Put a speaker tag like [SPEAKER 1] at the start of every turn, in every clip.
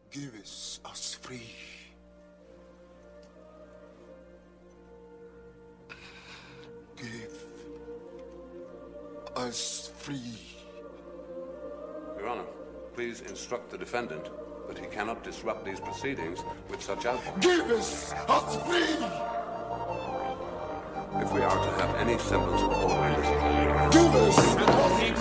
[SPEAKER 1] Give us free. Give us free.
[SPEAKER 2] Your Honor, please instruct the defendant that he cannot disrupt these proceedings with such outbursts.
[SPEAKER 1] Give us free.
[SPEAKER 2] If we are to have any semblance of orderliness,
[SPEAKER 1] Give us free.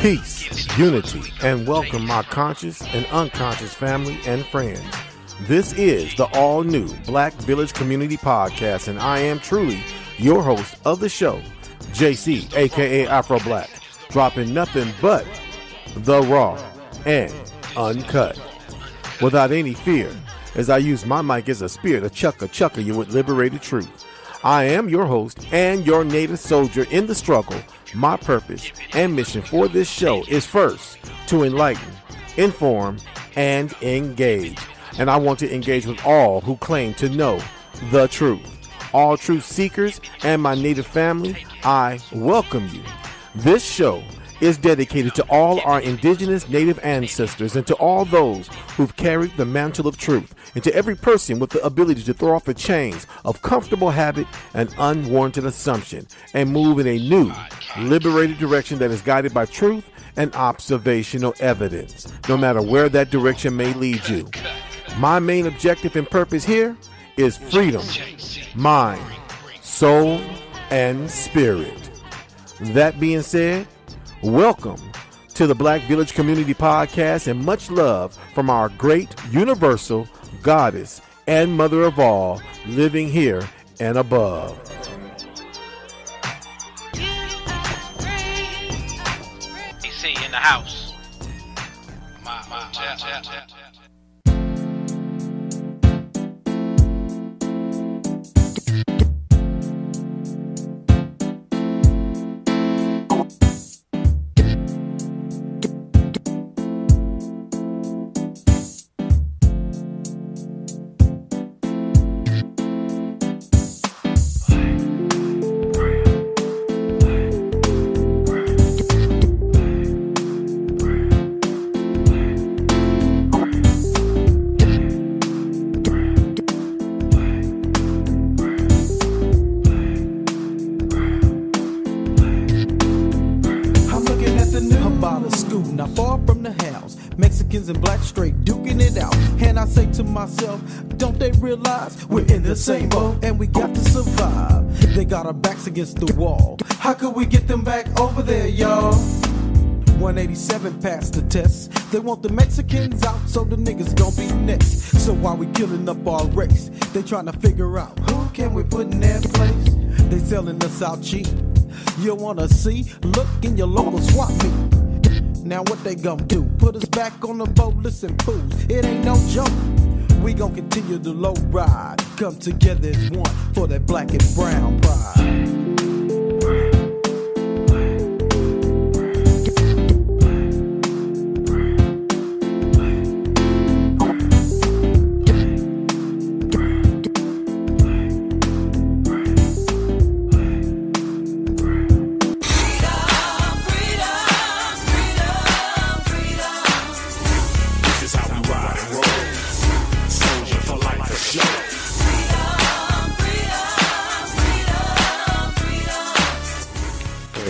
[SPEAKER 3] Peace, unity, and welcome my conscious and unconscious family and friends. This is the all-new Black Village Community Podcast, and I am truly your host of the show, Jaycee, a.k.a. AfroBlack, dropping nothing but the raw and uncut. Without any fear, as I use my mic as a spear to chucka you with liberated truth. I am your host and your native soldier in the struggle. My purpose and mission for this show is first to enlighten, inform, and engage. And I want to engage with all who claim to know the truth. All truth seekers and my native family, I welcome you. This show is dedicated to all our indigenous native ancestors and to all those who've carried the mantle of truth, and to every person with the ability to throw off the chains of comfortable habit and unwarranted assumption and move in a new, liberated direction that is guided by truth and observational evidence, no matter where that direction may lead you. My main objective and purpose here is freedom, mind, soul, and spirit. That being said, welcome to the Black Village Community Podcast, and much love from our great universal goddess and mother of all living here and above.
[SPEAKER 4] In the house.
[SPEAKER 5] And black straight duking it out, and I say to myself, don't they realize we're in the same boat and we got to survive? They got our backs against the wall. How could we get them back over there, y'all? 187 passed the test. They want the Mexicans out, so the niggas gon' be next. So while we killing up our race, they trying to figure out who can we put in their place. They selling us out cheap. You wanna see? Look in your local swap meet. Now what they gon' do? Put us back on the boat, listen fools, it ain't no joke. We gon' continue the low ride, come together as one for that black and brown pride.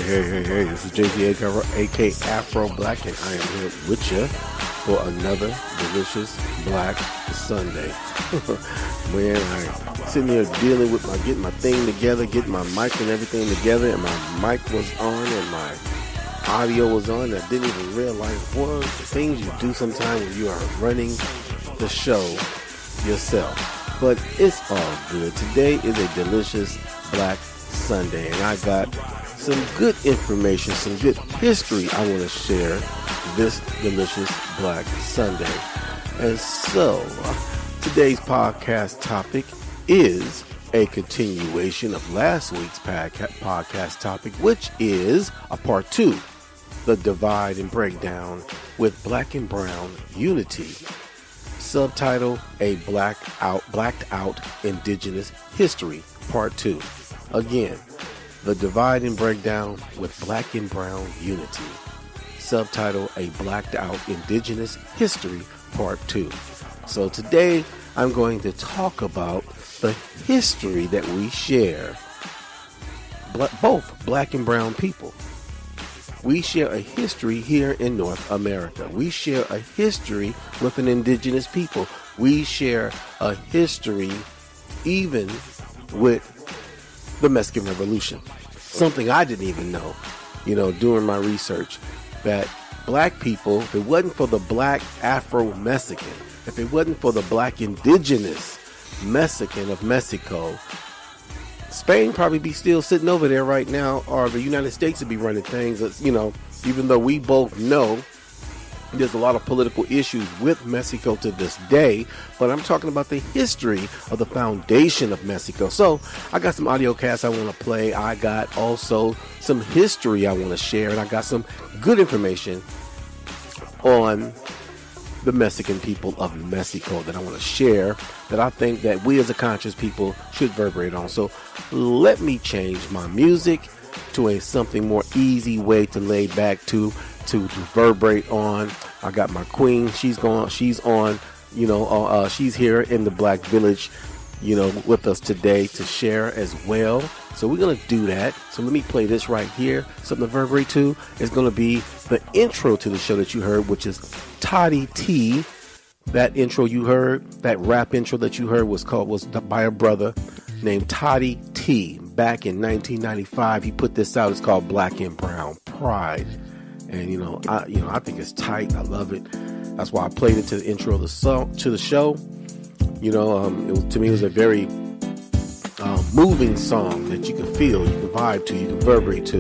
[SPEAKER 3] Hey, this is Jaycee, a.k.a. AfroBlack, and I am here with you for another delicious Black Sunday. Man, I'm sitting here dealing with getting my thing together, getting my mic and everything together, and my mic was on and my audio was on. I didn't even realize one of the things you do sometimes when you are running the show yourself. but it's all good. Today is a delicious Black Sunday, and I got some good information, some good history I want to share this delicious Black Sunday. And so, today's podcast topic is a continuation of last week's podcast topic, which is a part 2, the divide and breakdown with Black and Brown unity. Subtitle, a blacked out indigenous history, part 2. Again, the divide and breakdown with Black and Brown unity. Subtitle, a blacked out indigenous history, part 2. So today I'm going to talk about the history that we share, both Black and Brown people. We share a history here in North America. We share a history with an indigenous people. We share a history even with the Mexican Revolution. Something I didn't even know, during my research, that Black people, if it wasn't for the Black Afro-Mexican, if it wasn't for the Black indigenous Mexican of Mexico, Spain probably be still sitting over there right now, or the United States would be running things. Even though we both know there's a lot of political issues with Mexico to this day, but I'm talking about the history of the foundation of Mexico. So I got some audio casts I want to play. I got also some history I want to share, and I got some good information on the Mexican people of Mexico that I want to share, that I think that we as a conscious people should reverberate on. So let me change my music to something more easy way to lay back to reverberate on. I got my queen. She's on, she's here in the Black Village, with us today to share as well. So we're going to do that. So let me play this right here. Something to reverberate to is going to be the intro to the show that you heard, which is Toddy T. That intro you heard, that rap intro that you heard was by a brother named Toddy T. Back in 1995, he put this out. It's called Black and Brown Pride. And I think it's tight. I love it. That's why I played it to the intro of the song, to the show. To me, it was a very moving song that you can feel, you can vibe to, you can reverberate to.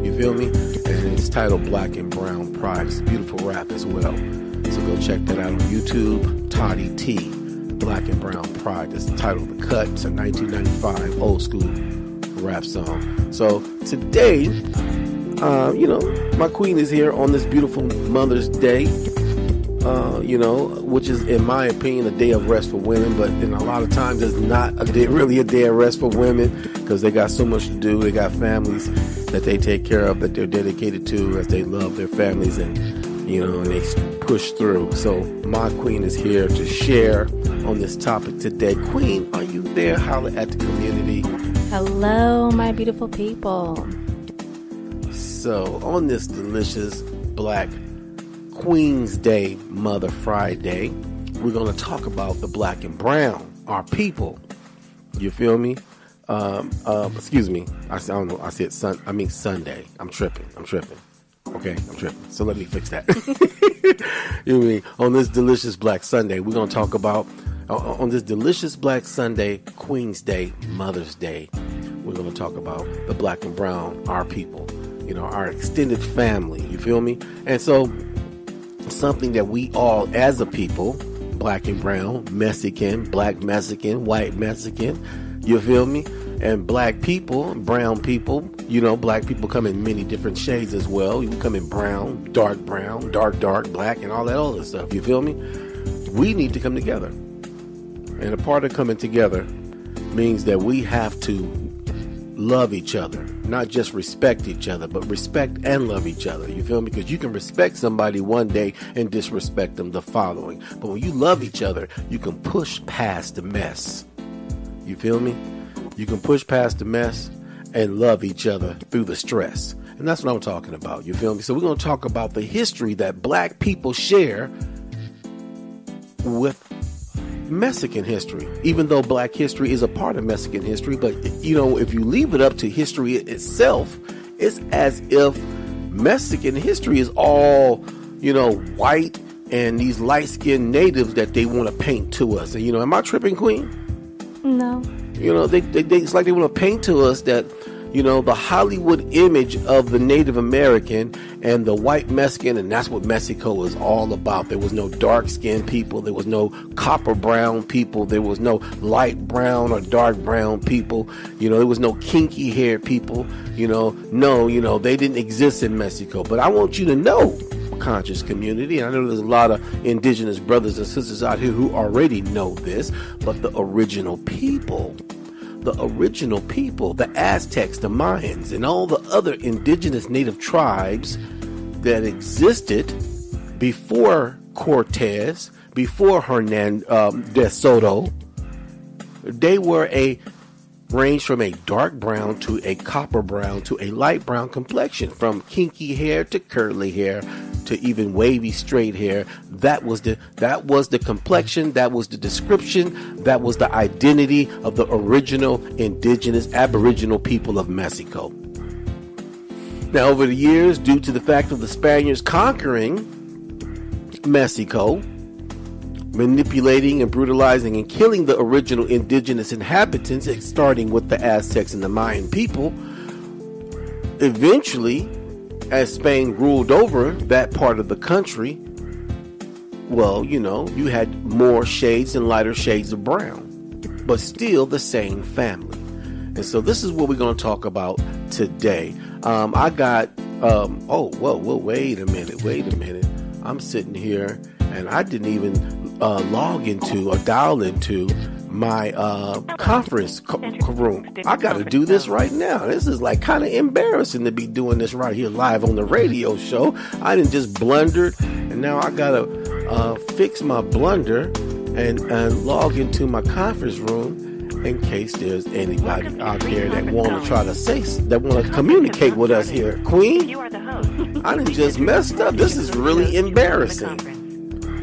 [SPEAKER 3] You feel me? And it's titled Black and Brown Pride. It's a beautiful rap as well. So go check that out on YouTube. Toddy T, Black and Brown Pride. That's the title of the cut. It's a 1995 old school rap song. So today, my queen is here on this beautiful Mother's Day, which is, in my opinion, a day of rest for women, but in a lot of times it's not really a day of rest for women, because they got so much to do. They got families that they take care of, that they're dedicated to, as they love their families, and they push through. So my queen is here to share on this topic today. Queen, are you there? Holla at the community.
[SPEAKER 6] Hello, my beautiful people.
[SPEAKER 3] So on this delicious Black Queen's Day, Mother Friday, we're going to talk about the Black and Brown, our people. You feel me? Excuse me. I don't know. I said Sunday. I'm tripping. Okay, I'm tripping. So let me fix that. You mean on this delicious Black Sunday, we're going to talk about, on this delicious Black Sunday, Queen's Day, Mother's Day, we're going to talk about the Black and Brown, our people, our extended family. You feel me? And so something that we all as a people, Black and Brown, Mexican, Black Mexican, white Mexican, you feel me? And Black people, brown people, Black people come in many different shades as well. You can come in brown, dark, Black, and all that other stuff. You feel me? We need to come together. And a part of coming together means that we have to love each other, not just respect each other, but respect and love each other. You feel me? Because you can respect somebody one day and disrespect them the following. But when you love each other, you can push past the mess. You feel me? You can push past the mess and love each other through the stress. And that's what I'm talking about. You feel me? So we're going to talk about the history that Black people share with Mexican history, even though Black history is a part of Mexican history. But, if you leave it up to history itself, it's as if Mexican history is all, white and these light-skinned natives that they want to paint to us. And, am I tripping, Queen?
[SPEAKER 6] No.
[SPEAKER 3] You know, they it's like they want to paint to us that, you know, the Hollywood image of the Native American and the white Mexican, and that's what Mexico is all about. There was no dark-skinned people. There was no copper brown people. There was no light brown or dark brown people. You know, there was no kinky-haired people. You know, they didn't exist in Mexico. But I want you to know, conscious community, and I know there's a lot of indigenous brothers and sisters out here who already know this, but the original people, the Aztecs, the Mayans, and all the other indigenous native tribes that existed before Cortez, before Hernan de Soto, they were ranged from a dark brown to a copper brown to a light brown complexion, from kinky hair to curly hair to even wavy straight hair. That was the complexion, that was the description, that was the identity of the original indigenous aboriginal people of Mexico. Now, over the years, due to the fact of the Spaniards conquering Mexico, manipulating and brutalizing and killing the original indigenous inhabitants, starting with the Aztecs and the Mayan people, eventually, as Spain ruled over that part of the country, well, you know, you had more shades and lighter shades of brown, but still the same family. And so this is what we're going to talk about today. I got, wait a minute. I'm sitting here and I didn't even log into or dial into my conference room. I got to do this right now. This is like kind of embarrassing to be doing this right here live on the radio show. I didn't just blundered, and now I got to fix my blunder and log into my conference room in case there's anybody out there that want to try to that want to communicate with us here. Queen,
[SPEAKER 7] You are the host.
[SPEAKER 3] I done just messed up. This is really embarrassing.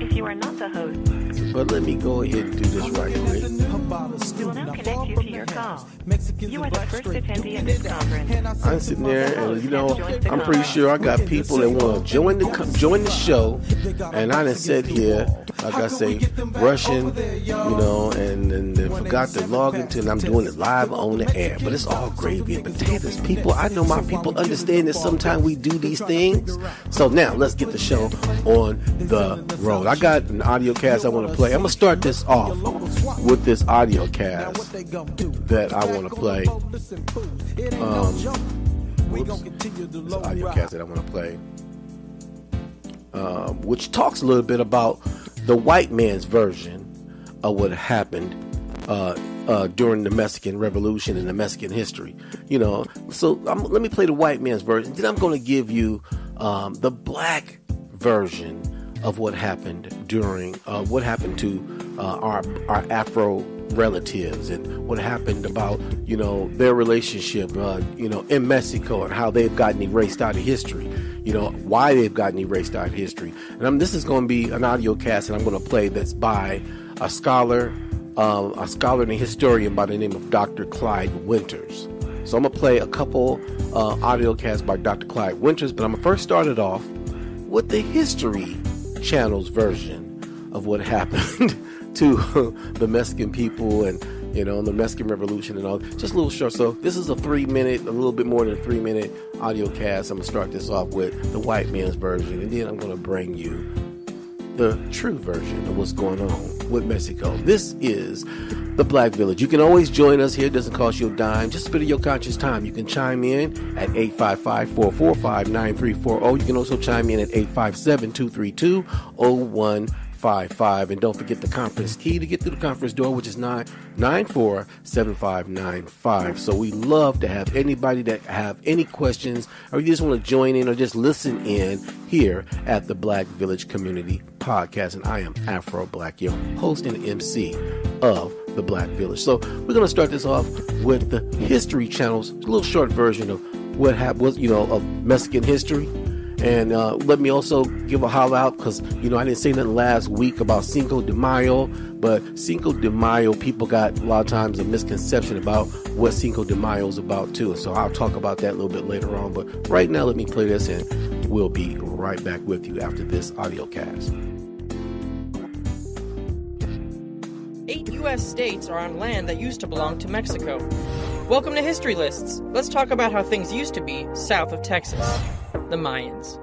[SPEAKER 7] If you are not the host,
[SPEAKER 3] But let me go ahead and do this right quick.
[SPEAKER 7] we will now connect you to your call. You are the first attendee in this conference.
[SPEAKER 3] I'm sitting there, and you know, I'm pretty sure I got people that want to join the show, and I done said here, like I say, Russian, you know, and they forgot to log into, and I'm doing it live on the air. But it's all gravy and potatoes, people. I know my people understand that sometimes we do these things. So now let's get the show on the road. I got an audio cast I want to play. I'm gonna start this off with this audio cast that I want to play. This audio cast that I want to play, which talks a little bit about the white man's version of what happened during the Mexican Revolution and the Mexican history. You know, so let me play the white man's version. Then I'm going to give you the black version of what happened during what happened to our Afro relatives, and what happened about, you know, their relationship, you know, in Mexico, and how they've gotten erased out of history. You know, why they've gotten erased out of history. And this is going to be an audio cast that I'm going to play that's by a scholar and a historian by the name of Dr. Clyde Winters. So I'm going to play a couple audio casts by Dr. Clyde Winters, but I'm going to first start it off with the History Channel's version of what happened to the Mexican people, and, you know, the Mexican Revolution and all. Just a little short. So this is a little bit more than a 3-minute audio cast. I'm going to start this off with the white man's version, and then I'm going to bring you the true version of what's going on with Mexico. This is the Black Village. You can always join us here. It doesn't cost you a dime. Just spit of your conscious time. You can chime in at 855-445-9340. You can also chime in at 857-232-0155. And don't forget the conference key to get through the conference door, which is 994-7595. So we love to have anybody that have any questions, or you just want to join in or just listen in here at the Black Village Community Podcast. And I am AfroBlack Your, host and MC of the Black Village. So we're going to start this off with the History Channel's little short version of what happened, you know, of Mexican history. And let me also give a holler out, because, you know, I didn't say nothing last week about Cinco de Mayo, but Cinco de Mayo, people got a lot of times a misconception about what Cinco de Mayo is about too. So I'll talk about that a little bit later on. But right now, let me play this, and we'll be right back with you after this audio cast.
[SPEAKER 8] 8 U.S. U.S. states are on land that used to belong to Mexico. Welcome to History Lists. Let's talk about how things used to be south of Texas. The Mayans.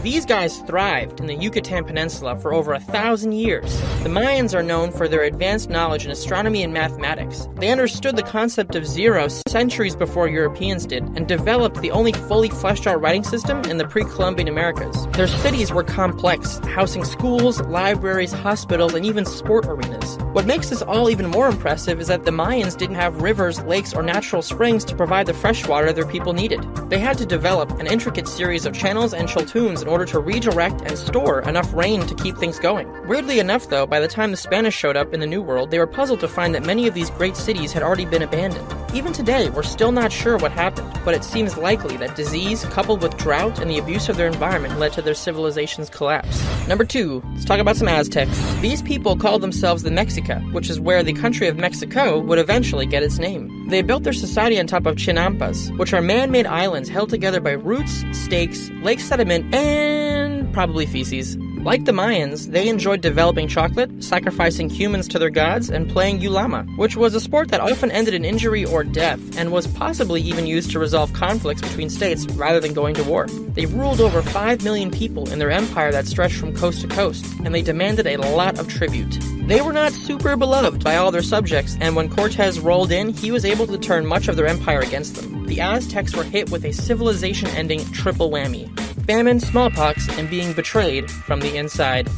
[SPEAKER 8] These guys thrived in the Yucatan Peninsula for over 1,000 years. The Mayans are known for their advanced knowledge in astronomy and mathematics. They understood the concept of zero centuries before Europeans did, and developed the only fully fleshed-out writing system in the pre-Columbian Americas. Their cities were complex, housing schools, libraries, hospitals, and even sport arenas. What makes this all even more impressive is that the Mayans didn't have rivers, lakes, or natural springs to provide the fresh water their people needed. They had to develop an intricate series of channels and shaltoons in order to redirect and store enough rain to keep things going. Weirdly enough, though, by the time the Spanish showed up in the New World, they were puzzled to find that many of these great cities had already been abandoned. Even today, we're still not sure what happened, but it seems likely that disease, coupled with drought and the abuse of their environment, led to their civilization's collapse. Number 2, let's talk about some Aztecs. These people called themselves the Mexica, which is where the country of Mexico would eventually get its name. They built their society on top of chinampas, which are man-made islands held together by roots, stakes, lake sediment, and probably feces. Like the Mayans, they enjoyed developing chocolate, sacrificing humans to their gods, and playing ulama, which was a sport that often ended in injury or death, and was possibly even used to resolve conflicts between states rather than going to war. They ruled over 5 million people in their empire that stretched from coast to coast, and they demanded a lot of tribute. They were not super beloved by all their subjects, and when Cortez rolled in, he was able to turn much of their empire against them. The Aztecs were hit with a civilization-ending triple whammy: famine, smallpox, and being betrayed from the inside.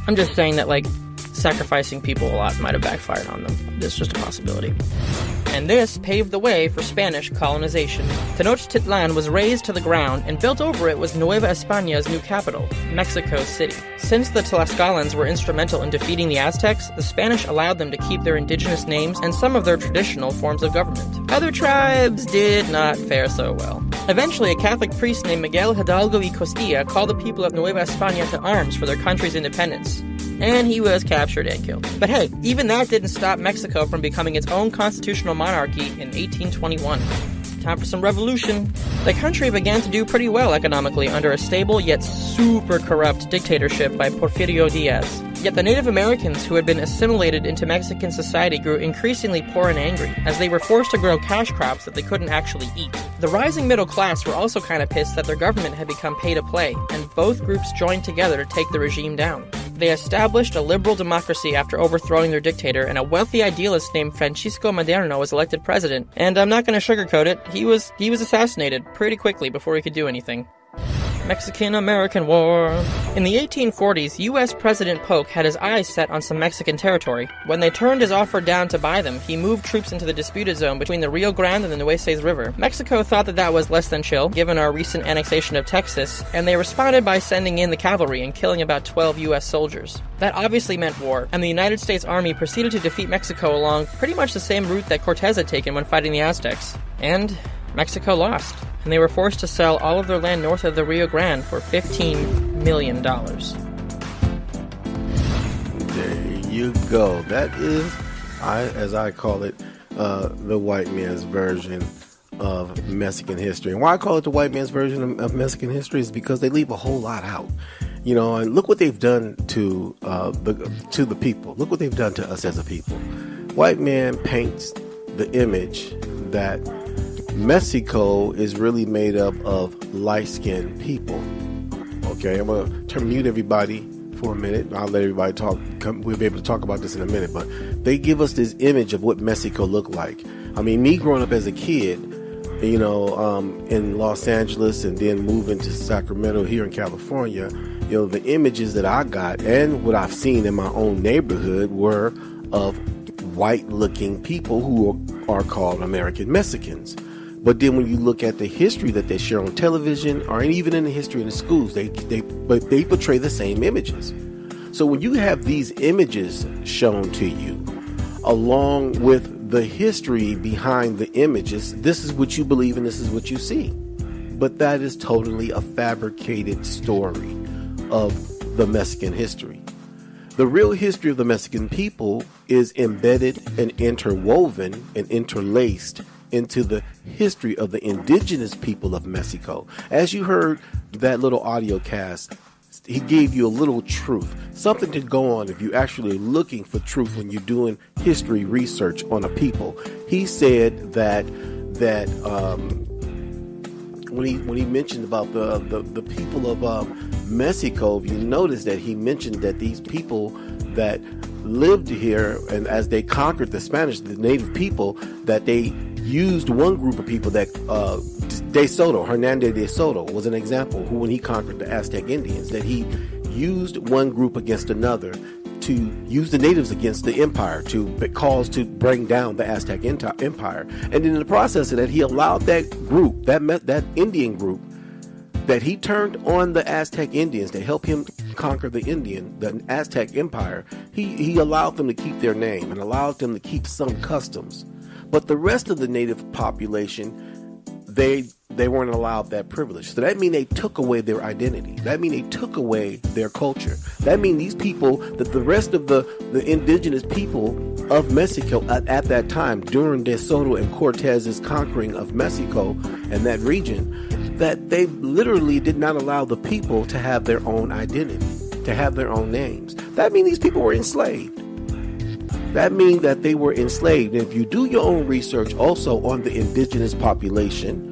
[SPEAKER 8] I'm just saying that, sacrificing people a lot might have backfired on them. It's just a possibility. And this paved the way for Spanish colonization. Tenochtitlan was razed to the ground, and built over it was Nueva España's new capital, Mexico City. Since the Tlaxcalans were instrumental in defeating the Aztecs, the Spanish allowed them to keep their indigenous names and some of their traditional forms of government. Other tribes did not fare so well. Eventually, a Catholic priest named Miguel Hidalgo y Costilla called the people of Nueva España to arms for their country's independence, and he was captured and killed. But hey, even that didn't stop Mexico from becoming its own constitutional monarchy in 1821. Time for some revolution. The country began to do pretty well economically under a stable yet super corrupt dictatorship by Porfirio Diaz. Yet the Native Americans who had been assimilated into Mexican society grew increasingly poor and angry, as they were forced to grow cash crops that they couldn't actually eat. The rising middle class were also kind of pissed that their government had become pay-to-play, and both groups joined together to take the regime down. They established a liberal democracy after overthrowing their dictator, and a wealthy idealist named Francisco Madero was elected president. And I'm not going to sugarcoat it, he was assassinated pretty quickly before he could do anything. Mexican-American War. In the 1840s, U.S. President Polk had his eyes set on some Mexican territory. When they turned his offer down to buy them, he moved troops into the disputed zone between the Rio Grande and the Nueces River. Mexico thought that was less than chill, given our recent annexation of Texas, and they responded by sending in the cavalry and killing about 12 U.S. soldiers. That obviously meant war, and the United States Army proceeded to defeat Mexico along pretty much the same route that Cortez had taken when fighting the Aztecs. And Mexico lost, and they were forced to sell all of their land north of the Rio Grande for $15 million.
[SPEAKER 3] There you go. That is, as I call it, the white man's version of Mexican history. And why I call it the white man's version of Mexican history is because they leave a whole lot out. You know, and look what they've done to the people. Look what they've done to us as a people. White man paints the image that Mexico is really made up of light-skinned people. Okay, I'm going to mute everybody for a minute. I'll let everybody talk. We'll be able to talk about this in a minute. But they give us this image of what Mexico looked like. I mean, me growing up as a kid, you know, in Los Angeles and then moving to Sacramento here in California, you know, the images that I got and what I've seen in my own neighborhood were of white-looking people who are called American Mexicans. But then when you look at the history that they share on television or even in the history in the schools, they portray the same images. So when you have these images shown to you, along with the history behind the images, this is what you believe and this is what you see. But that is totally a fabricated story of the Mexican history. The real history of the Mexican people is embedded and interwoven and interlaced into the history of the indigenous people of Mexico. As you heard that little audio cast he gave you a little truth, something to go on if you actually are looking for truth when you're doing history research on a people. He said that when he mentioned about the people of Mexico, if you notice that he mentioned that these people that lived here, and as they conquered the Spanish, the native people, that they used one group of people that Hernandez de Soto was an example, who when he conquered the Aztec Indians, that he used one group against another to use the natives against the empire to bring down the Aztec empire. And in the process of that, he allowed that group, that Indian group, that he turned on the Aztec Indians to help him conquer the Aztec empire. He allowed them to keep their name and allowed them to keep some customs. But the rest of the native population, they weren't allowed that privilege. So that means they took away their identity. That means they took away their culture. That means these people, that the rest of the indigenous people of Mexico at that time, during De Soto and Cortez's conquering of Mexico and that region, that they literally did not allow the people to have their own identity, to have their own names. That means these people were enslaved. That means that they were enslaved. And if you do your own research also on the indigenous population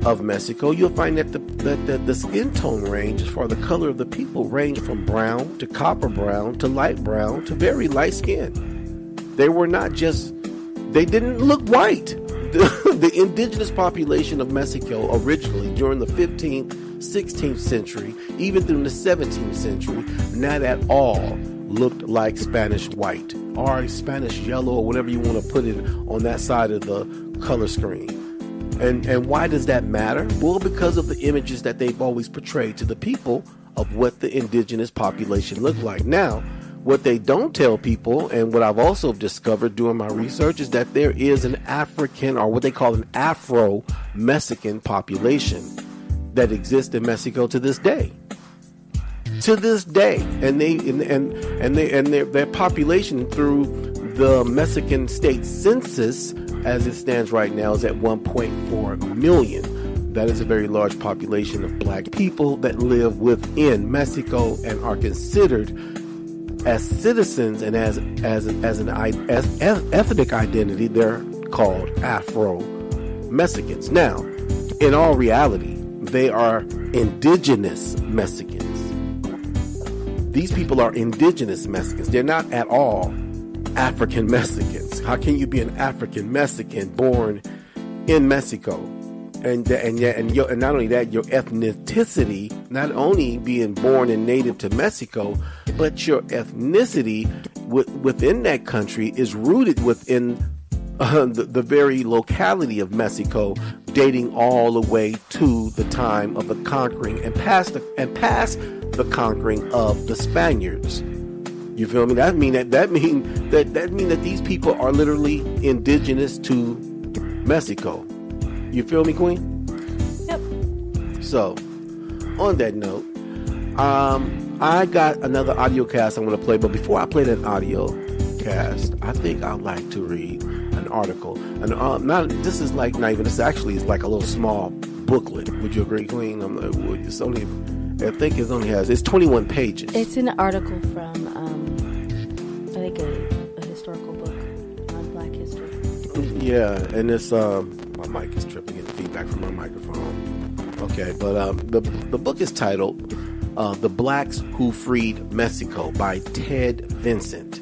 [SPEAKER 3] of Mexico, you'll find that the skin tone range, as far as the color of the people, range from brown to copper brown to light brown to very light skin. They were not just, they didn't look white. The indigenous population of Mexico originally during the 15th, 16th century, even through the 17th century, not at all looked like Spanish white or Spanish yellow or whatever you want to put it on that side of the color screen. And why does that matter? Well, because of the images that they've always portrayed to the people of what the indigenous population looked like. Now, what they don't tell people, and what I've also discovered doing my research, is that there is an African, or what they call an Afro-Mexican population that exists in Mexico to this day. To this day, and their population through the Mexican state census, as it stands right now, is at 1.4 million. That is a very large population of black people that live within Mexico and are considered as citizens, and as ethnic identity, they're called Afro-Mexicans. Now, in all reality, they are indigenous Mexicans. These people are indigenous Mexicans. They're not at all African Mexicans. How can you be an African Mexican born in Mexico? And not only that, your ethnicity, not only being born and native to Mexico, but your ethnicity within that country is rooted within the very locality of Mexico, dating all the way to the time of the conquering and past the conquering of the Spaniards. You feel me? That mean that these people are literally indigenous to Mexico. You feel me, Queen?
[SPEAKER 6] Yep.
[SPEAKER 3] So, on that note, I got another audio cast I'm going to play, but before I play that audio cast, I think I'd like to read an article. And this is like not even. This actually is like a little small booklet. Would you agree, Queen? It's 21 pages.
[SPEAKER 6] It's an article from, I think a historical book on Black history.
[SPEAKER 3] Yeah, and it's my mic is tripping, getting feedback from my microphone. Okay, but the book is titled "The Blacks Who Freed Mexico" by Ted Vincent.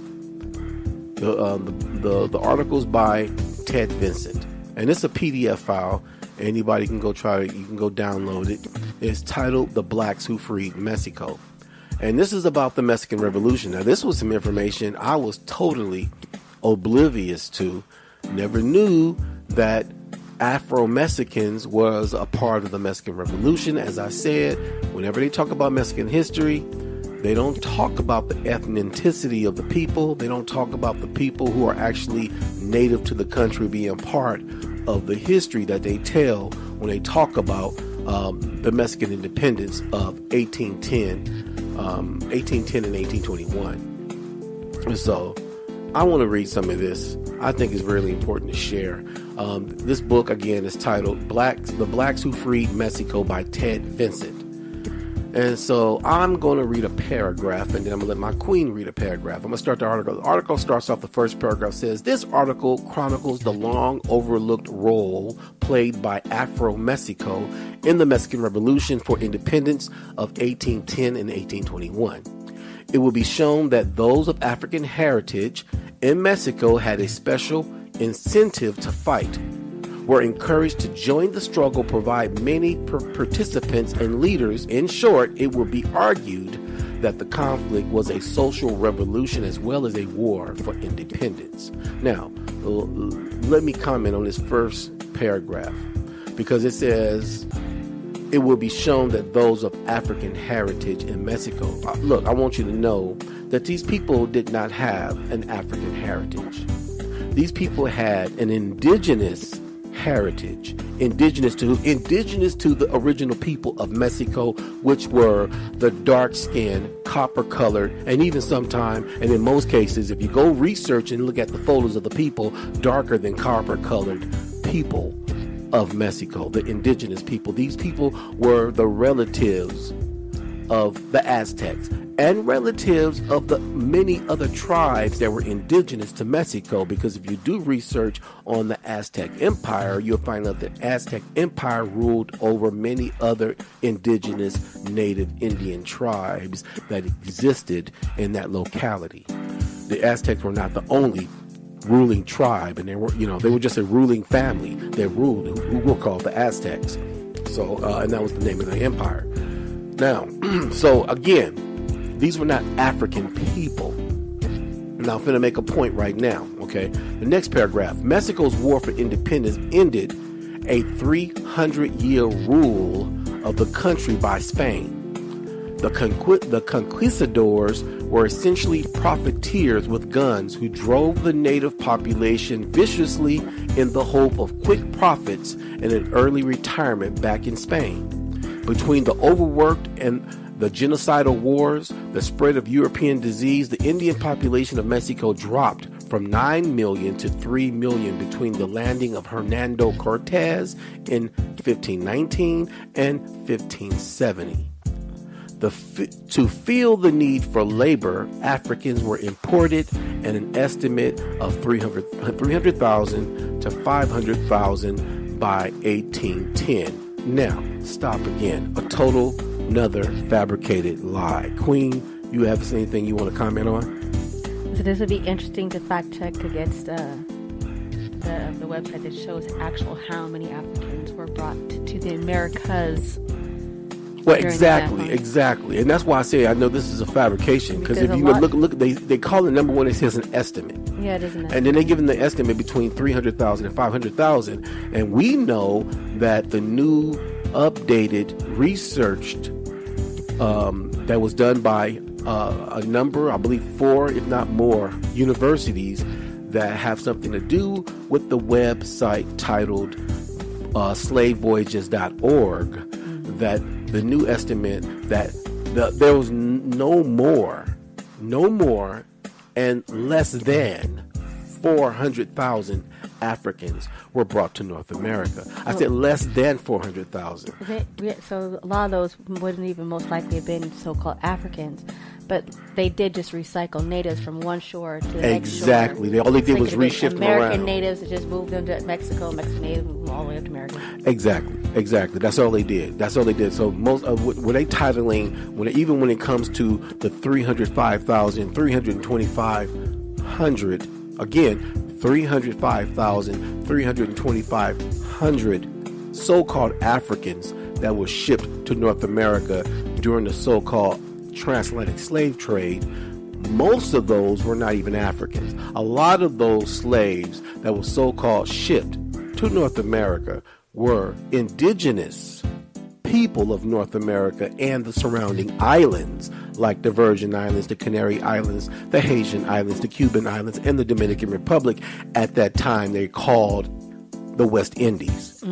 [SPEAKER 3] The article's by Ted Vincent, and it's a PDF file. Anybody can go try it. You can go download it. It's titled "The Blacks Who Freed Mexico," and this is about the Mexican Revolution. Now, this was some information I was totally oblivious to. Never knew that Afro-Mexicans was a part of the Mexican Revolution. As I said, whenever they talk about Mexican history, they don't talk about the ethnicity of the people. They don't talk about the people who are actually native to the country being part of the history that they tell when they talk about the Mexican independence of 1810 and 1821. And so I want to read some of this. I think it's really important to share. This book, again, is titled The Blacks Who Freed Mexico by Ted Vincent. And so I'm going to read a paragraph, and then I'm going to let my queen read a paragraph. I'm going to start the article. The article starts off, the first paragraph says, this article chronicles the long overlooked role played by Afro-Mexico in the Mexican Revolution for independence of 1810 and 1821. It will be shown that those of African heritage in Mexico had a special incentive to fight, were encouraged to join the struggle, provide many participants and leaders. In short, it will be argued that the conflict was a social revolution as well as a war for independence. Now, let me comment on this first paragraph, because it says, it will be shown that those of African heritage in Mexico. Look, I want you to know that these people did not have an African heritage. These people had an indigenous heritage, indigenous to the original people of Mexico, which were the dark-skinned, copper-colored, and even sometime, and in most cases, if you go research and look at the photos of the people, darker than copper-colored people of Mexico, the indigenous people. These people were the relatives of the Aztecs and relatives of the many other tribes that were indigenous to Mexico, because if you do research on the Aztec Empire, you'll find out that Aztec Empire ruled over many other indigenous native Indian tribes that existed in that locality. The Aztecs were not the only ruling tribe, and they were just a ruling family that ruled, who were called the Aztecs. So, and that was the name of the empire. Now, so again, these were not African people. Now, I'm going to make a point right now, okay? The next paragraph. Mexico's war for independence ended a 300-year rule of the country by Spain. The conquistadors were essentially profiteers with guns who drove the native population viciously in the hope of quick profits and an early retirement back in Spain. Between the overworked and the genocidal wars, the spread of European disease, the Indian population of Mexico dropped from 9 million to 3 million between the landing of Hernando Cortez in 1519 and 1570. To feel the need for labor, Africans were imported, and an estimate of 300,000 to 500,000 by 1810. Now, stop again. A total, another fabricated lie. Queen, you have anything you want to comment on?
[SPEAKER 6] So this would be interesting to fact check against the website that shows how many Africans were brought to the Americas.
[SPEAKER 3] Well, exactly, and that's why I say I know this is a fabrication, because if you look, they call it, number one, it says an estimate.
[SPEAKER 6] Yeah, it is an estimate. And
[SPEAKER 3] then they give them the estimate between 300,000 and 500,000, and we know that the new updated researched that was done by a number, I believe 4, if not more, universities that have something to do with the website titled slavevoyages.org, that the new estimate that there was no more and less than 400,000 Africans were brought to North America. I said less than 400,000.
[SPEAKER 6] So a lot of those wouldn't even most likely have been so-called Africans, but they did just recycle natives from one shore to the next shore.
[SPEAKER 3] Exactly. All they did was reshift them around.
[SPEAKER 6] American natives that just moved them to Mexico, Mexican natives moved them all the way up to America.
[SPEAKER 3] Exactly. That's all they did. So most of what they titling, even when it comes to the 305,000, 325,000, again, 305,000, 325,000 so-called Africans that were shipped to North America during the so-called transatlantic slave trade, most of those were not even Africans. A lot of those slaves that were so-called shipped to North America were indigenous people of North America and the surrounding islands, like the Virgin Islands, the Canary Islands, the Haitian Islands, the Cuban Islands, and the Dominican Republic. At that time, they called the West Indies.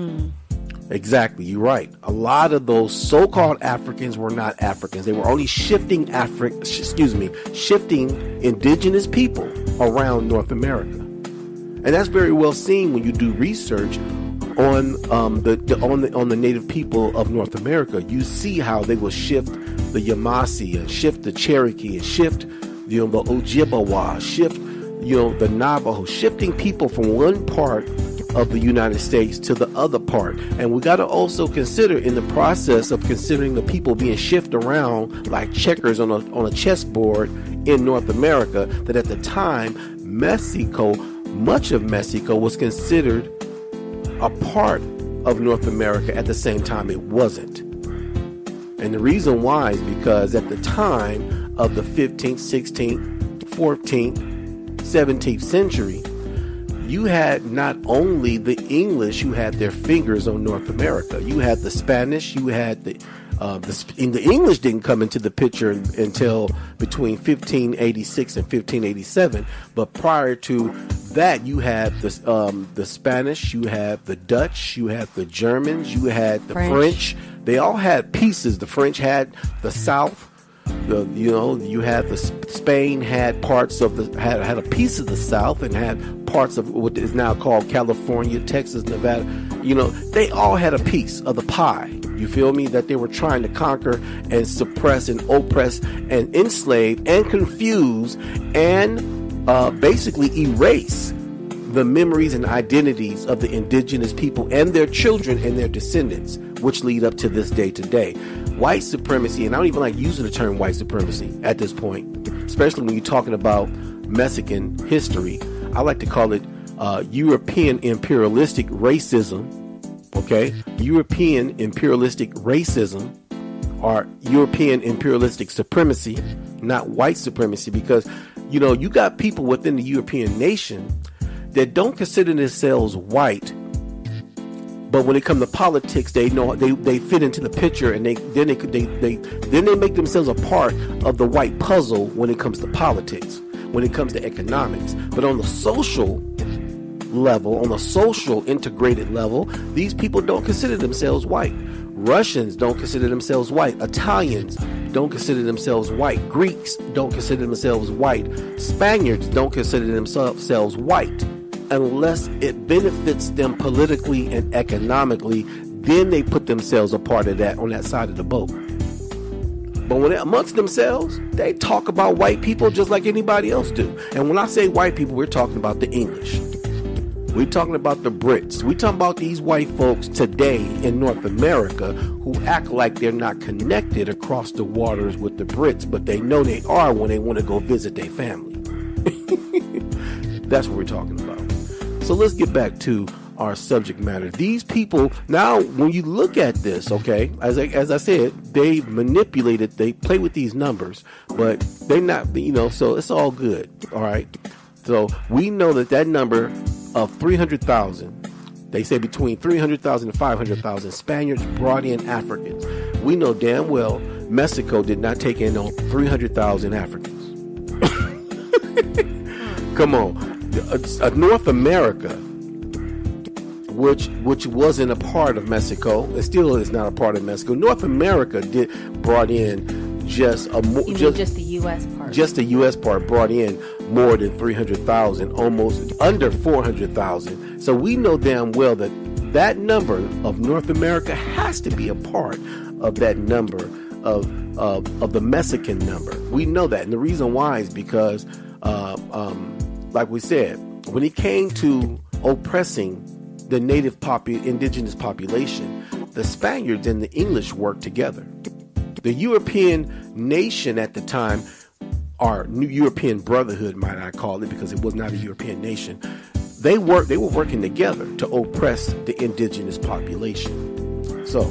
[SPEAKER 3] Exactly, you're right. A lot of those so-called Africans were not Africans. They were only shifting indigenous people around North America. And that's very well seen when you do research on the native people of North America. You see how they will shift the Yamasee, and shift the Cherokee, and shift, the Ojibwa, shift, the Navajo, shifting people from one part of the United States to the other part. And we got to also consider, in the process of considering the people being shifted around like checkers on a chessboard in North America, that at the time, Mexico, much of Mexico was considered a part of North America. At the same time, it wasn't. And the reason why is because at the time of the 15th, 16th, 14th, 17th century, you had not only the English who had their fingers on North America. You had the Spanish. You had the English didn't come into the picture until between 1586 and 1587. But prior to that, you had the Spanish. You had the Dutch. You had the Germans. You had the French. They all had pieces. The French had the South. You had the Spain had parts of had a piece of the South, and had parts of what is now called California, Texas, Nevada. They all had a piece of the pie. You feel me? That they were trying to conquer and suppress and oppress and enslave and confuse and basically erase the memories and identities of the indigenous people and their children and their descendants, which lead up to this day today. White supremacy, and I don't even like using the term white supremacy at this point, especially when you're talking about Mexican history. I like to call it European imperialistic racism, okay? European imperialistic racism, or European imperialistic supremacy, not white supremacy, because, you got people within the European nation that don't consider themselves white, but when it comes to politics, they know they fit into the picture, and then they make themselves a part of the white puzzle when it comes to politics, when it comes to economics. But on the social level, on the social integrated level, these people don't consider themselves white. Russians don't consider themselves white. Italians don't consider themselves white. Greeks don't consider themselves white. Spaniards don't consider themselves white. Unless it benefits them politically and economically, then they put themselves a part of that on that side of the boat. But when amongst themselves, they talk about white people just like anybody else do. And when I say white people, we're talking about the English. We're talking about the Brits. We're talking about these white folks today in North America who act like they're not connected across the waters with the Brits, but they know they are when they want to go visit their family. That's what we're talking about. So let's get back to our subject matter. These people, now when you look at this, okay, as I said, they manipulated, they play with these numbers, but they're not, so it's all good, all right? So we know that number of 300,000, they say between 300,000 and 500,000 Spaniards brought in Africans. We know damn well Mexico did not take in no 300,000 Africans. Come on. North America, which wasn't a part of Mexico, it still is not a part of Mexico. North America brought in just the U.S. part. Just the U.S. part brought in more than 300,000, almost under 400,000. So we know damn well that number of North America has to be a part of that number of the Mexican number. We know that, and the reason why is because like we said, when it came to oppressing the native indigenous population, the Spaniards and the English worked together. The European nation at the time, or New European Brotherhood, might I call it, because it was not a European nation, they were working together to oppress the indigenous population. So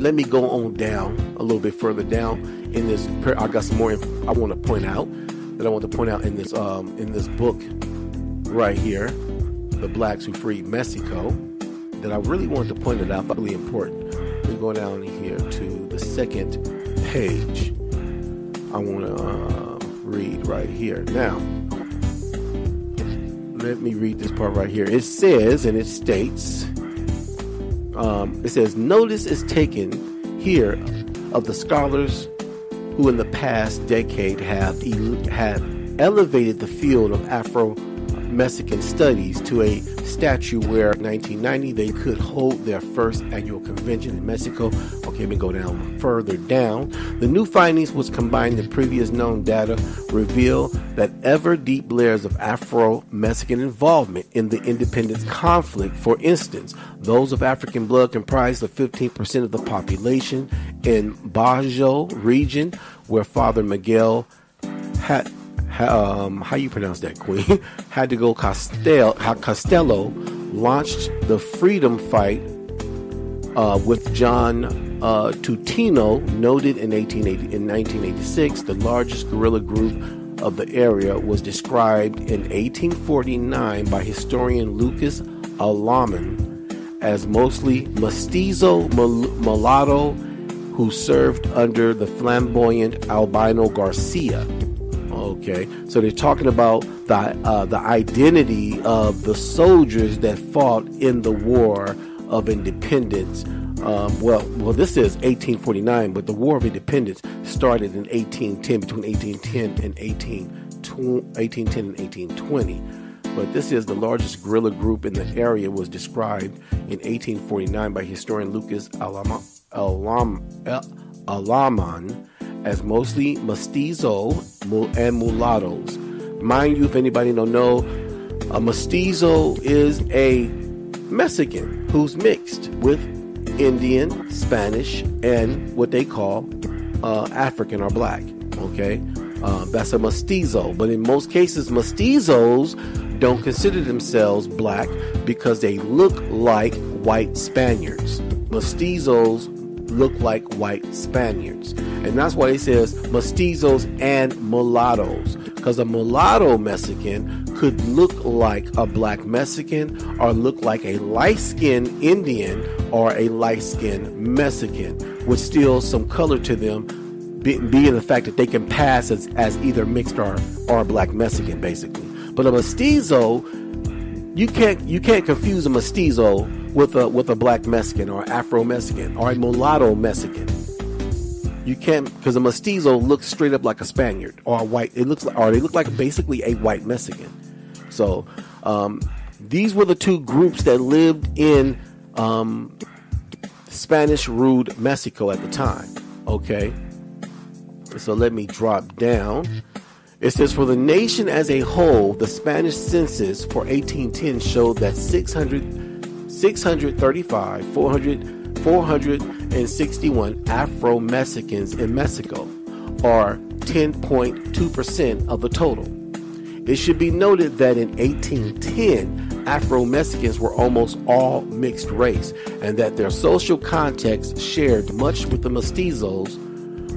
[SPEAKER 3] let me go on down a little bit further down in this. I got some more I want to point out in this book right here, The Blacks Who Freed Mexico, that I really wanted to point it out, really important. We go down here to the second page. I want to read right here. Now, let me read this part right here. It says, and it states, notice is taken here of the scholars who in the past decade have elevated the field of Afro-Mexican studies to a statue where in 1990 they could hold their first annual convention in Mexico. Okay, we go down further down. The new findings, which combine the previous known data, reveal that ever deep layers of Afro-Mexican involvement in the independence conflict. For instance, those of African blood comprised of 15% of the population in Bajo region, where Father Miguel had how you pronounce that, Queen? Had to go Costello launched the freedom fight with John Tutino, noted in 1986. The largest guerrilla group of the area was described in 1849 by historian Lucas Alaman as mostly mestizo mulatto who served under the flamboyant Albino Garcia. Okay, so they're talking about the identity of the soldiers that fought in the War of Independence. Well, this is 1849, but the War of Independence started in 1810, between 1810 and 1820. But this is the largest guerrilla group in the area, was described in 1849 by historian Lucas Alaman as mostly mestizo and mulattoes. Mind you, if anybody don't know, a mestizo is a Mexican who's mixed with Indian, Spanish, and what they call African or black. Okay, that's a mestizo. But in most cases, mestizos don't consider themselves black because they look like white Spaniards. Mestizos look like white Spaniards, and that's why it says mestizos and mulattoes, because a mulatto Mexican could look like a black Mexican or look like a light-skinned Indian or a light-skinned Mexican, with still some color to them, being the fact that they can pass as either mixed or black Mexican, basically. But a mestizo, you can't confuse a mestizo with a black Mexican or Afro Mexican or a mulatto Mexican. You can't, because a mestizo looks straight up like a Spaniard or a white. They look like basically a white Mexican. So these were the two groups that lived in Spanish-ruled Mexico at the time. Okay, so let me drop down. It says, for the nation as a whole, the Spanish census for 1810 showed that 461 Afro-Mexicans in Mexico, or 10.2% of the total. It should be noted that in 1810, Afro-Mexicans were almost all mixed race, and that their social context shared much with the mestizos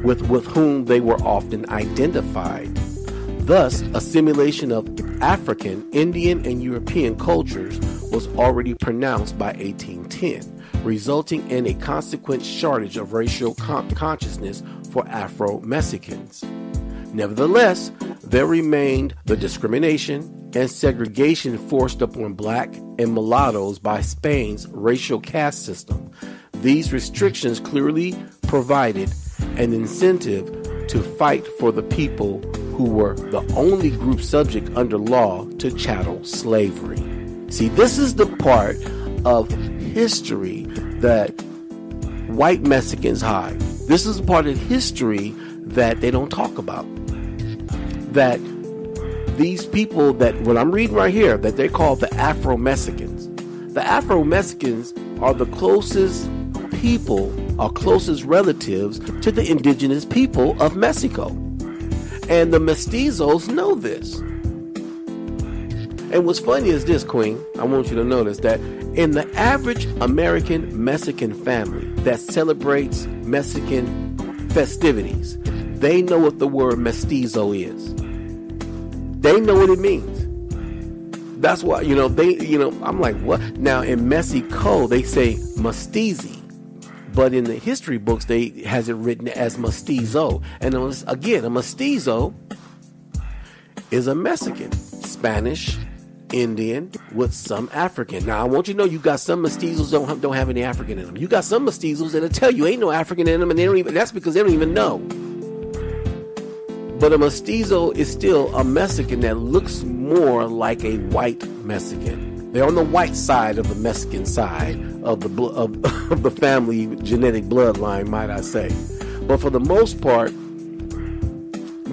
[SPEAKER 3] with whom they were often identified. Thus, assimilation of African, Indian, and European cultures was already pronounced by 1810, resulting in a consequent shortage of racial consciousness for Afro-Mexicans. Nevertheless, there remained the discrimination and segregation forced upon black and mulattoes by Spain's racial caste system. These restrictions clearly provided an incentive to fight for the people who were the only group subject under law to chattel slavery. See, this is the part of history that white Mexicans hide. This is a part of history that they don't talk about. That these people that, what I'm reading right here, that they call the Afro-Mexicans. The Afro-Mexicans are the closest people, or closest relatives to the indigenous people of Mexico. And the mestizos know this. And what's funny is this, Queen, I want you to notice that in the average American-Mexican family that celebrates Mexican festivities, they know what the word mestizo is. They know what it means. That's why, I'm like, what? Now, in Mexico, they say mestizi. But in the history books, they has it written as mestizo. And again, a mestizo is a Mexican, Spanish, Indian with some African. Now, I want you to know you got some mestizos don't have any African in them. You got some mestizos that'll tell you ain't no African in them, and that's because they don't even know. But a mestizo is still a Mexican that looks more like a white Mexican. They're on the white side of the Mexican side of the of the family genetic bloodline, might I say. But for the most part,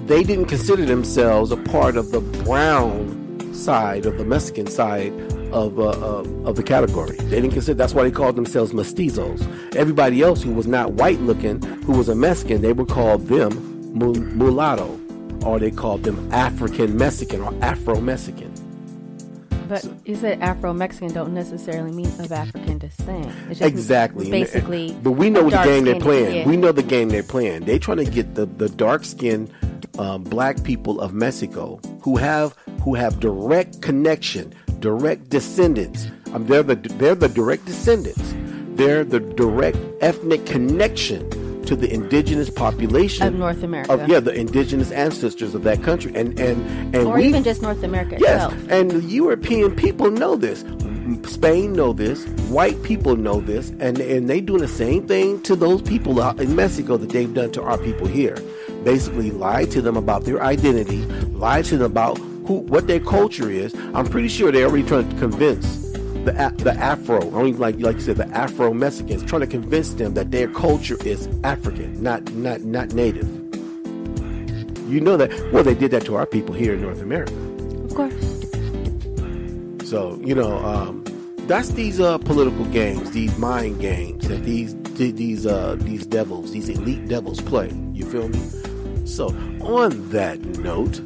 [SPEAKER 3] they didn't consider themselves a part of the brown side of the Mexican side of the category. They didn't consider. That's why they called themselves mestizos. Everybody else who was not white looking, who was a Mexican, they would call them mulatto, or they called them African Mexican or Afro Mexican.
[SPEAKER 6] But you said Afro-Mexican don't necessarily mean of African descent. It's just
[SPEAKER 3] Exactly.
[SPEAKER 6] basically.
[SPEAKER 3] But we know the game they're playing.
[SPEAKER 6] Yeah.
[SPEAKER 3] We know the game they're playing. They're trying to get the dark-skinned black people of Mexico who have direct connection, direct descendants. They're the direct descendants. They're the direct ethnic connection to the indigenous population
[SPEAKER 6] of North America.
[SPEAKER 3] The indigenous ancestors of that country, and
[SPEAKER 6] or even just North America itself.
[SPEAKER 3] Yes, and the European people know this. Spain know this. White people know this, and they doing the same thing to those people out in Mexico that they've done to our people here. Basically, lie to them about their identity, lie to them about what their culture is. I'm pretty sure they're already trying to convince the Afro, or like you said, the Afro Mexicans, trying to convince them that their culture is African, not native. You know that. Well, they did that to our people here in North America.
[SPEAKER 6] Of course.
[SPEAKER 3] So that's these political games, these mind games that these devils, these elite devils play. You feel me? So on that note,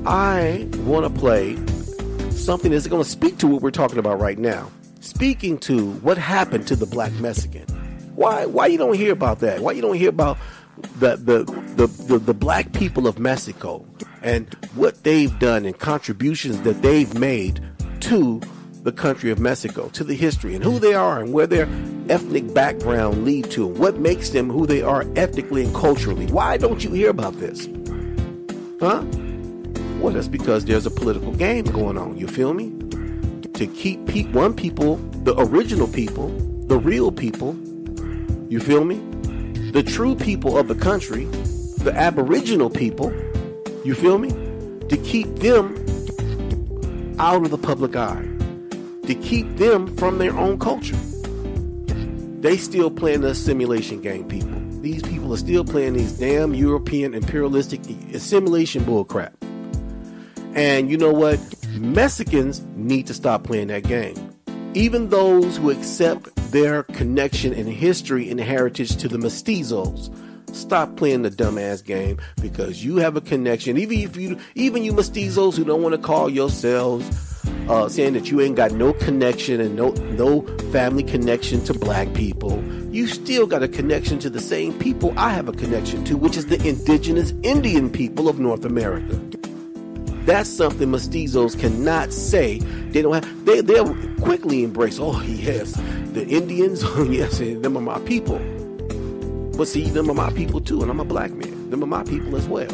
[SPEAKER 3] I want to play something that's going to speak to what we're talking about right now. Speaking to what happened to the black Mexican. Why you don't hear about that? Why you don't hear about the black people of Mexico and what they've done and contributions that they've made to the country of Mexico, to the history and who they are and where their ethnic background lead to and what makes them who they are ethnically and culturally. Why don't you hear about this? Huh? Well, that's because there's a political game going on, you feel me? To keep one people, the original people, the real people, you feel me? The true people of the country, the aboriginal people, you feel me? To keep them out of the public eye, to keep them from their own culture. They still playing the assimilation game, people. These people are still playing these damn European imperialistic assimilation bullcrap. And you know what? Mexicans need to stop playing that game. Even those who accept their connection and history and heritage to the mestizos, stop playing the dumbass game, because you have a connection. Even you mestizos who don't want to call yourselves saying that you ain't got no connection and no family connection to black people, you still got a connection to the same people I have a connection to, which is the indigenous Indian people of North America. That's something mestizos cannot say. They don't have. They'll quickly embrace. Oh yes, the Indians. Oh yes, them are my people. But see, them are my people too, and I'm a black man. Them are my people as well.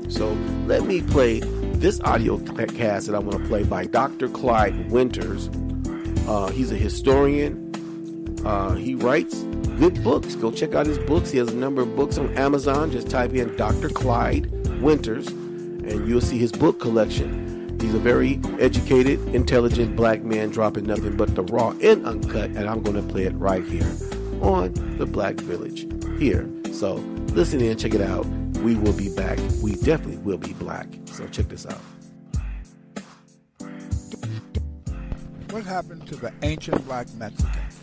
[SPEAKER 3] So let me play this audio cast that I want to play by Dr. Clyde Winters. He's a historian. He writes good books. Go check out his books. He has a number of books on Amazon. Just type in Dr. Clyde Winters, and you'll see his book collection. He's a very educated, intelligent black man dropping nothing but the raw and uncut, and I'm going to play it right here on the Black Village here. So listen in, check it out. We will be back. We definitely will be black. So check this out.
[SPEAKER 9] What happened to the ancient black Mexicans?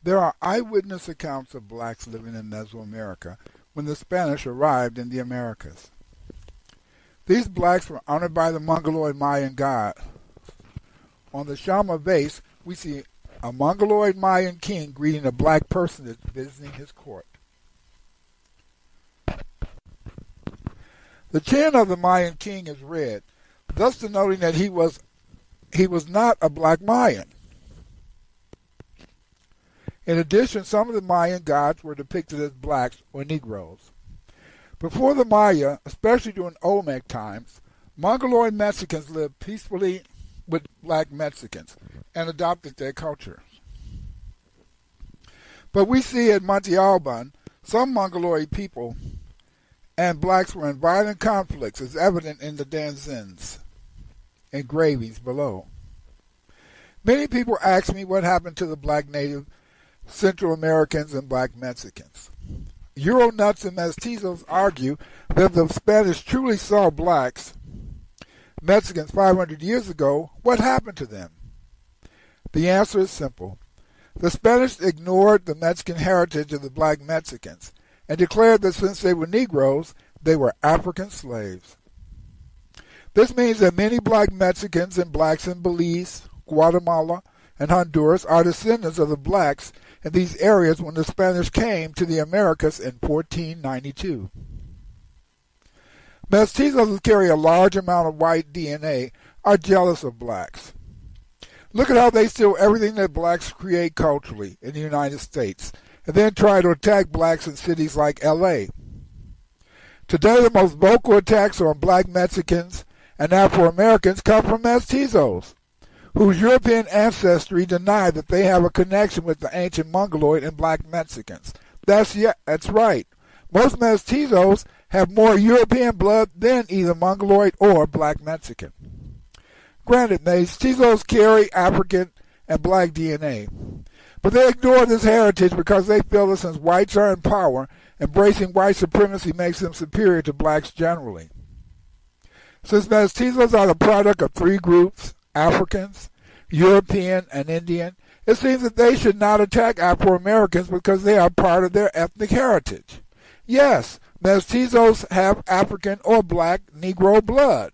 [SPEAKER 9] There are eyewitness accounts of blacks living in Mesoamerica when the Spanish arrived in the Americas. These blacks were honored by the Mongoloid Mayan god. On the Shama vase, we see a Mongoloid Mayan king greeting a black person visiting his court. The chin of the Mayan king is red, thus denoting that he was not a black Mayan. In addition, some of the Mayan gods were depicted as blacks or Negroes. Before the Maya, especially during Olmec times, Mongoloid Mexicans lived peacefully with black Mexicans and adopted their cultures. But we see at Monte Alban, some Mongoloid people and blacks were in violent conflicts, as evident in the Danzins engravings below. Many people ask me what happened to the black native Central Americans and black Mexicans. Euro-nuts and mestizos argue that the Spanish truly saw blacks, Mexicans 500 years ago. What happened to them? The answer is simple. The Spanish ignored the Mexican heritage of the black Mexicans and declared that since they were Negroes, they were African slaves. This means that many black Mexicans and blacks in Belize, Guatemala, and Honduras are descendants of the blacks in these areas when the Spanish came to the Americas in 1492. Mestizos who carry a large amount of white DNA are jealous of blacks. Look at how they steal everything that blacks create culturally in the United States and then try to attack blacks in cities like L.A. Today, the most vocal attacks on black Mexicans and Afro-Americans come from mestizos, whose European ancestry deny that they have a connection with the ancient Mongoloid and black Mexicans. That's right. Most mestizos have more European blood than either Mongoloid or black Mexican. Granted, mestizos carry African and black DNA, but they ignore this heritage because they feel that since whites are in power, embracing white supremacy makes them superior to blacks generally. Since mestizos are the product of three groups, Africans, European, and Indian, it seems that they should not attack Afro-Americans because they are part of their ethnic heritage. Yes, mestizos have African or black Negro blood.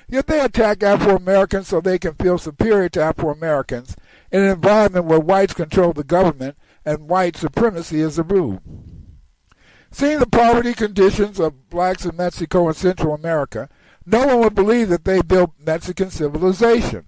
[SPEAKER 9] Yet they attack Afro-Americans so they can feel superior to Afro-Americans in an environment where whites control the government and white supremacy is the rule. Seeing the poverty conditions of blacks in Mexico and Central America, no one would believe that they built Mexican civilization.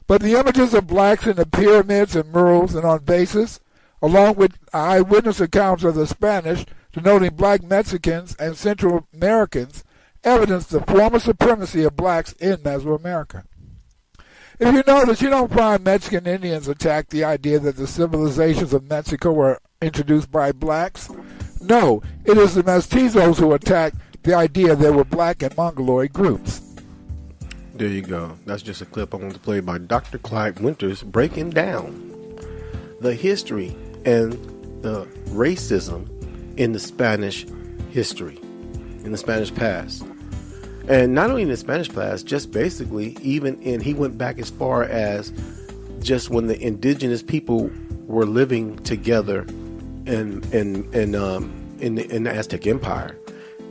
[SPEAKER 9] But the images of blacks in the pyramids and murals and on vases, along with eyewitness accounts of the Spanish denoting black Mexicans and Central Americans, evidence the former supremacy of blacks in Mesoamerica. If you notice, you don't find Mexican Indians attack the idea that the civilizations of Mexico were introduced by blacks. No, it is the mestizos who attack the idea there were black and Mongoloid groups.
[SPEAKER 3] There you go. That's just a clip I want to play by Dr. Clyde Winters breaking down the history and the racism in the Spanish history, in the Spanish past. And not only in the Spanish past, just basically even in, he went back as far as just when the indigenous people were living together in the Aztec Empire.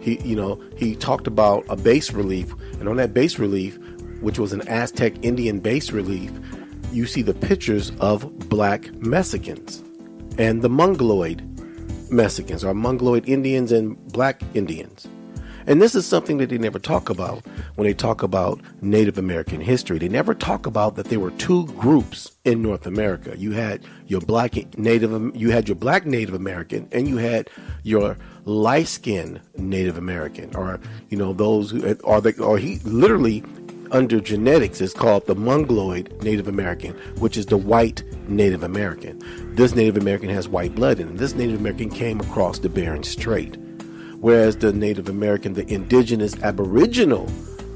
[SPEAKER 3] He talked about a bas relief, and on that bas relief, which was an Aztec Indian bas relief, you see the pictures of black Mexicans and the Mongoloid Mexicans, or Mongoloid Indians and black Indians. And this is something that they never talk about when they talk about Native American history. They never talk about that there were two groups in North America. You had your black Native American, and you had your light-skinned Native American, or those who or he literally under genetics is called the Mongoloid Native American, which is the white Native American. This Native American has white blood in it. This Native American came across the Bering Strait. Whereas the Native American, the indigenous aboriginal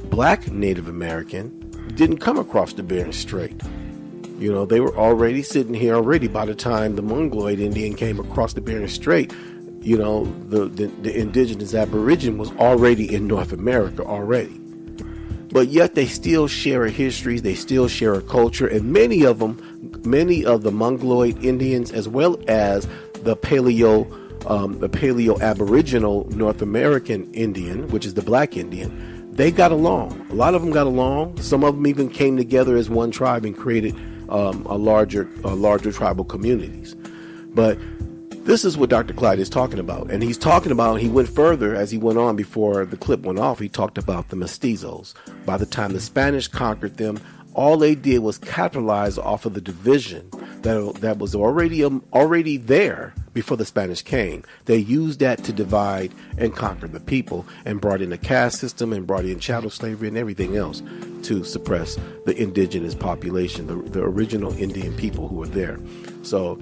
[SPEAKER 3] black Native American, didn't come across the Bering Strait. They were already sitting here already by the time the Mongoloid Indian came across the Bering Strait. The indigenous aborigine was already in North America already. But yet they still share a history, they still share a culture, and many of the Mongoloid Indians, as well as the Paleo Aboriginal North American Indian, which is the black Indian, they got along. A lot of them got along. Some of them even came together as one tribe and created larger tribal communities. But this is what Dr. Clyde is talking about. And he went further as he went on before the clip went off. He talked about the mestizos. By the time the Spanish conquered them, all they did was capitalize off of the division that was already there before the Spanish came. They used that to divide and conquer the people, and brought in a caste system and brought in chattel slavery and everything else to suppress the indigenous population, the original Indian people who were there. So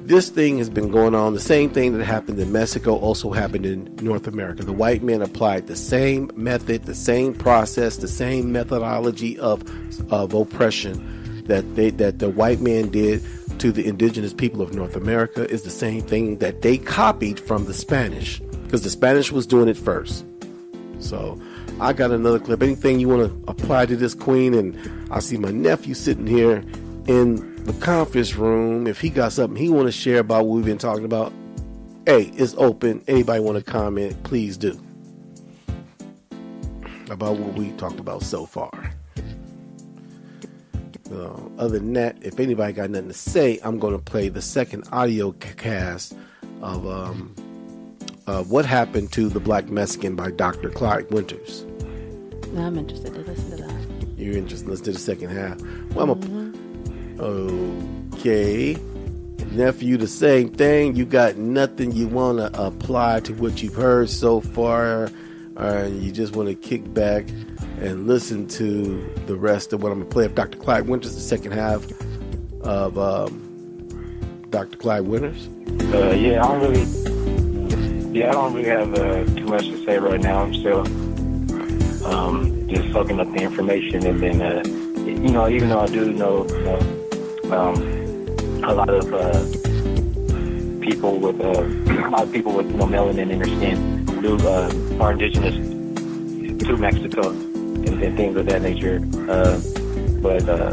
[SPEAKER 3] this thing has been going on. The same thing that happened in Mexico also happened in North America. The white men applied the same method, the same process, the same methodology of oppression that the white man did to the indigenous people of North America is the same thing that they copied from the Spanish, because the Spanish was doing it first. So I got another clip. Anything you want to apply to this, Queen? And I see my nephew sitting here in the conference room. If he got something he want to share about what we've been talking about, hey, it's open. Anybody want to comment, please do, about what we talked about so far. Other than that, if anybody got nothing to say, I'm going to play the second audio cast of what happened to the Black Mexican by Dr. Clyde Winters.
[SPEAKER 6] I'm interested to listen to that.
[SPEAKER 3] You're interested to listen to the second half. Well, okay. Nephew, the same thing. You got nothing you want to apply to what you've heard so far, and you just want to kick back and listen to the rest of what I'm going to play of Dr. Clyde Winters, the second half of Dr. Clyde Winters.
[SPEAKER 10] I don't really have too much to say right now. I'm still just soaking up the information, and then even though I do know a lot of people with melanin in their skin who are indigenous to Mexico and things of that nature, but I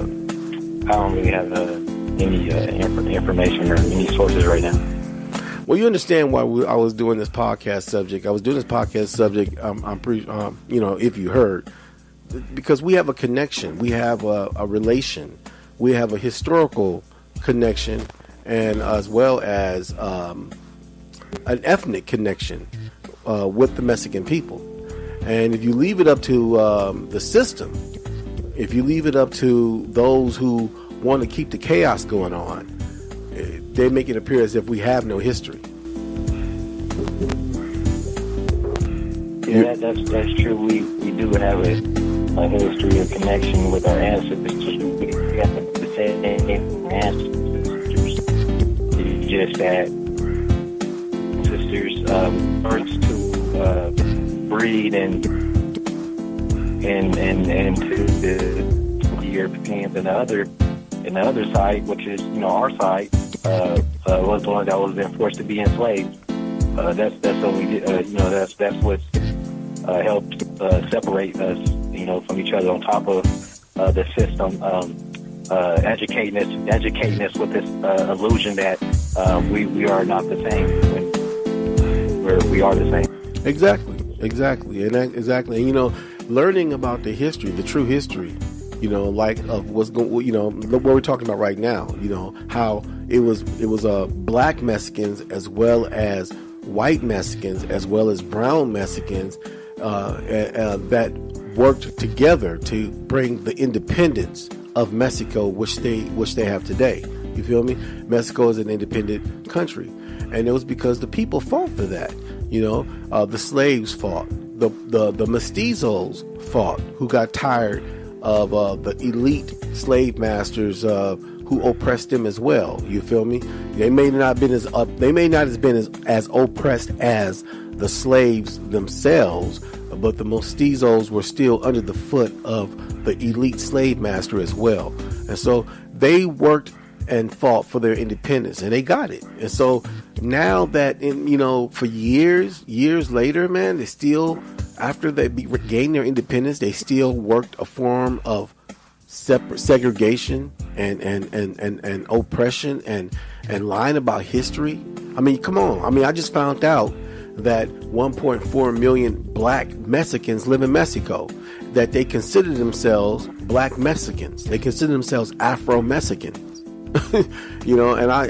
[SPEAKER 10] don't really have any information or any sources right now.
[SPEAKER 3] Well, you understand why I was doing this podcast subject. I was doing this podcast subject, I'm pretty, if you heard, because we have a connection. We have a relation. We have a historical connection, and as well as an ethnic connection with the Mexican people. And if you leave it up to the system, if you leave it up to those who want to keep the chaos going on, they make it appear as if we have no history.
[SPEAKER 10] Yeah, that's true. We do have a history, a connection with our ancestors. We have the same ancestors. It's just that sisters learns to breed and to the Europeans, and the other side, which is our side, was the one that was then forced to be enslaved. That's what we did. That's what helped separate us, from each other. On top of the system, educating us with this illusion that we are not the same when we are the same.
[SPEAKER 3] Exactly, and And learning about the history, the true history, like of what's going, what we're talking about right now, how it was black Mexicans as well as white Mexicans as well as brown Mexicans that worked together to bring the independence of Mexico, which they have today. You feel me? Mexico is an independent country, and it was because the people fought for that. The slaves fought, the mestizos fought, who got tired of the elite slave masters who oppressed them as well. You feel me? They may not have been as oppressed as the slaves themselves, but the mestizos were still under the foot of the elite slave master as well. And so they worked and fought for their independence, and they got it. And so now that, for years later, man, they still, after they regained their independence, they still worked a form of segregation and oppression and lying about history. I mean, come on. I mean, I just found out that 1.4 million black Mexicans live in Mexico, that they consider themselves black Mexicans. They consider themselves Afro-Mexicans. When I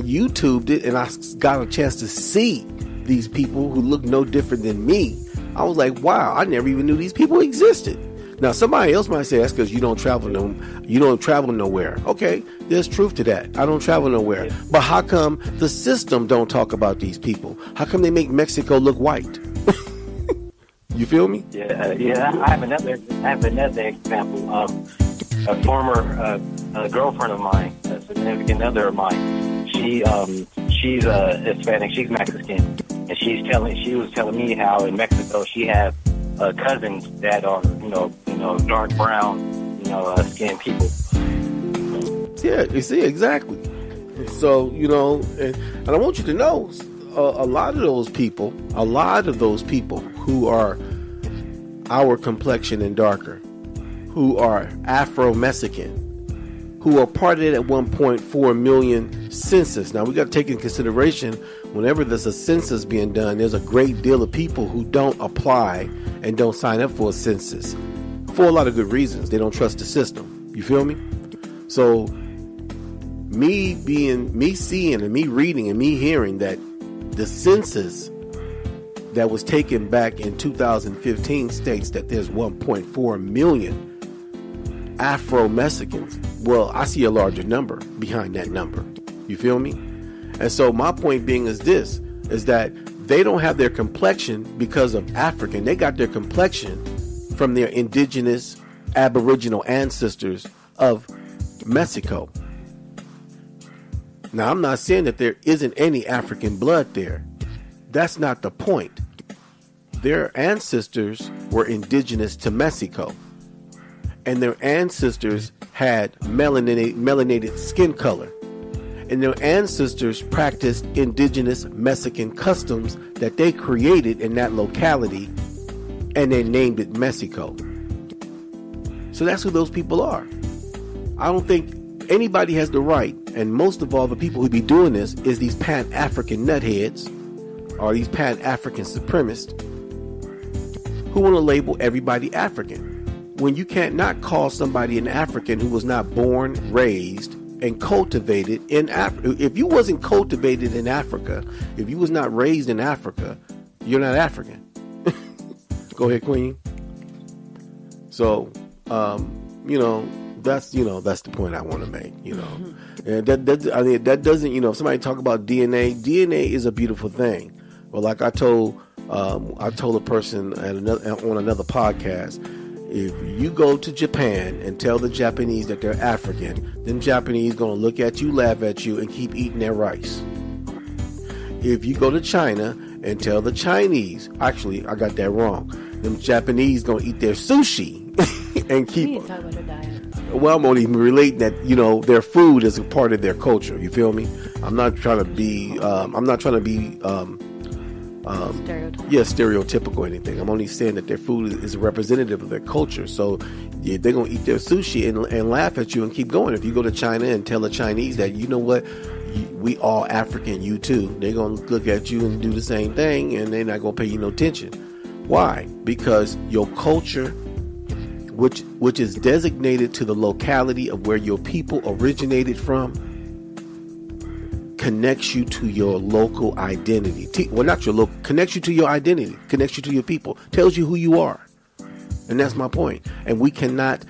[SPEAKER 3] YouTubed it and I got a chance to see these people who look no different than me, I was like, wow, I never even knew these people existed. Now, somebody else might say that's because you don't travel nowhere. Okay, there's truth to that. I don't travel nowhere. Yeah. But how come the system don't talk about these people? How come they make Mexico look white? You feel me?
[SPEAKER 10] Yeah. I have another example. A former girlfriend of mine, a significant other of mine. She's Hispanic. She's Mexican, and she was telling me how in Mexico she had cousins that are dark brown skinned people,
[SPEAKER 3] Yeah, you see, exactly. So, you know, and I want you to know, a lot of those people who are our complexion and darker, who are Afro-Mexican, who are part of that 1.4 million census. Now, we got to take into consideration, whenever there's a census being done, there's a great deal of people who don't apply and don't sign up for a census for a lot of good reasons. They don't trust the system. You feel me? So me seeing and me reading and me hearing that the census that was taken back in 2015 states that there's 1.4 million Afro-Mexicans. Well, I see a larger number behind that number. You feel me? And so my point being is this, is that they don't have their complexion because of African. They got their complexion from their indigenous aboriginal ancestors of Mexico. Now, I'm not saying that there isn't any African blood there. That's not the point. Their ancestors were indigenous to Mexico, and their ancestors had melanated skin color, and their ancestors practiced indigenous Mexican customs that they created in that locality, and they named it Mexico. So that's who those people are. I don't think anybody has the right, and most of all the people who be doing this is these Pan-African nutheads or these Pan-African supremacists who want to label everybody African when you can't not call somebody an African who was not born, raised, and cultivated in Africa. If you wasn't cultivated in Africa, if you was not raised in Africa, you're not African. Go ahead, Queen. So, that's the point I want to make, and that doesn't, if somebody talk about DNA is a beautiful thing. But like I told a person on another podcast, if you go to Japan and tell the Japanese that they're African, them Japanese gonna look at you, laugh at you, and keep eating their rice. If you go to China and tell the Chinese, actually, I got that wrong, them Japanese gonna eat their sushi and keep.
[SPEAKER 6] We need to talk about their diet.
[SPEAKER 3] Well, I'm only relating that, their food is a part of their culture. You feel me? I'm not trying to be stereotypical or anything. I'm only saying that their food is a representative of their culture. So they're going to eat their sushi and laugh at you and keep going. If you go to China and tell the Chinese that, you know what, we all African, you too, they're going to look at you and do the same thing, and they're not going to pay you no attention. Why? Because your culture, which is designated to the locality of where your people originated from, connects you to your local identity. Well, not your local, connects you to your identity, connects you to your people, tells you who you are. And that's my point. And we can't,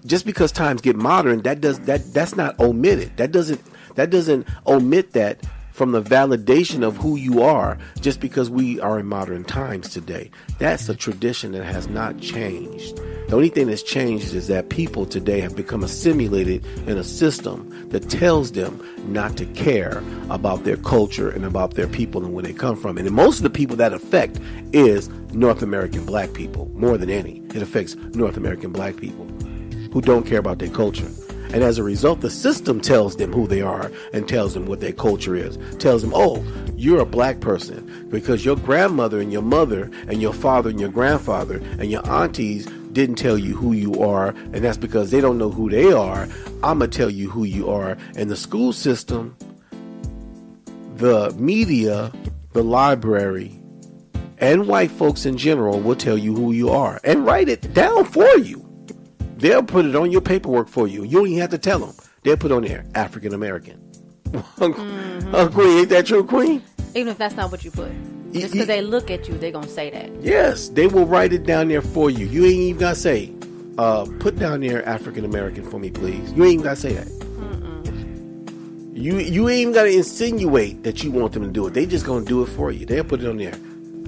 [SPEAKER 3] just because times get modern, that's not omitted. That doesn't omit that from the validation of who you are just because we are in modern times today. That's a tradition that has not changed. The only thing that's changed is that people today have become assimilated in a system that tells them not to care about their culture and about their people and where they come from. And most of the people that affect is North American black people, more than any. It affects North American black people who don't care about their culture. And as a result, the system tells them who they are and tells them what their culture is. Tells them, oh, you're a black person because your grandmother and your mother and your father and your grandfather and your aunties didn't tell you who you are, and that's because they don't know who they are. I'm going to tell you who you are. And the school system, the media, the library, and white folks in general will tell you who you are and write it down for you. They'll put it on your paperwork for you. You don't even have to tell them. They'll put on there, African American. Queen, ain't that true, Queen?
[SPEAKER 6] Even if that's not what you put. Just because they look at you, they're going to say that. Yes,
[SPEAKER 3] they will write it down there for you. You ain't even got to say, put down there African American for me, please. You ain't even got to say that. You ain't even got to insinuate that you want them to do it. They just going to do it for you. They'll put it on there.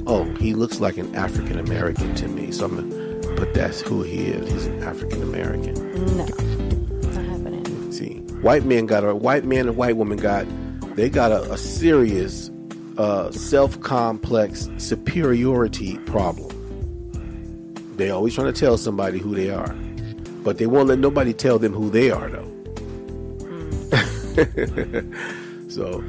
[SPEAKER 3] Oh, he looks like an African American to me, so I'm going to put that's who he is. He's an African American.
[SPEAKER 6] No, not happening.
[SPEAKER 3] See, white man and white woman got a serious self-complex superiority problem. They always trying to tell somebody who they are, but they won't let nobody tell them who they are, though. So,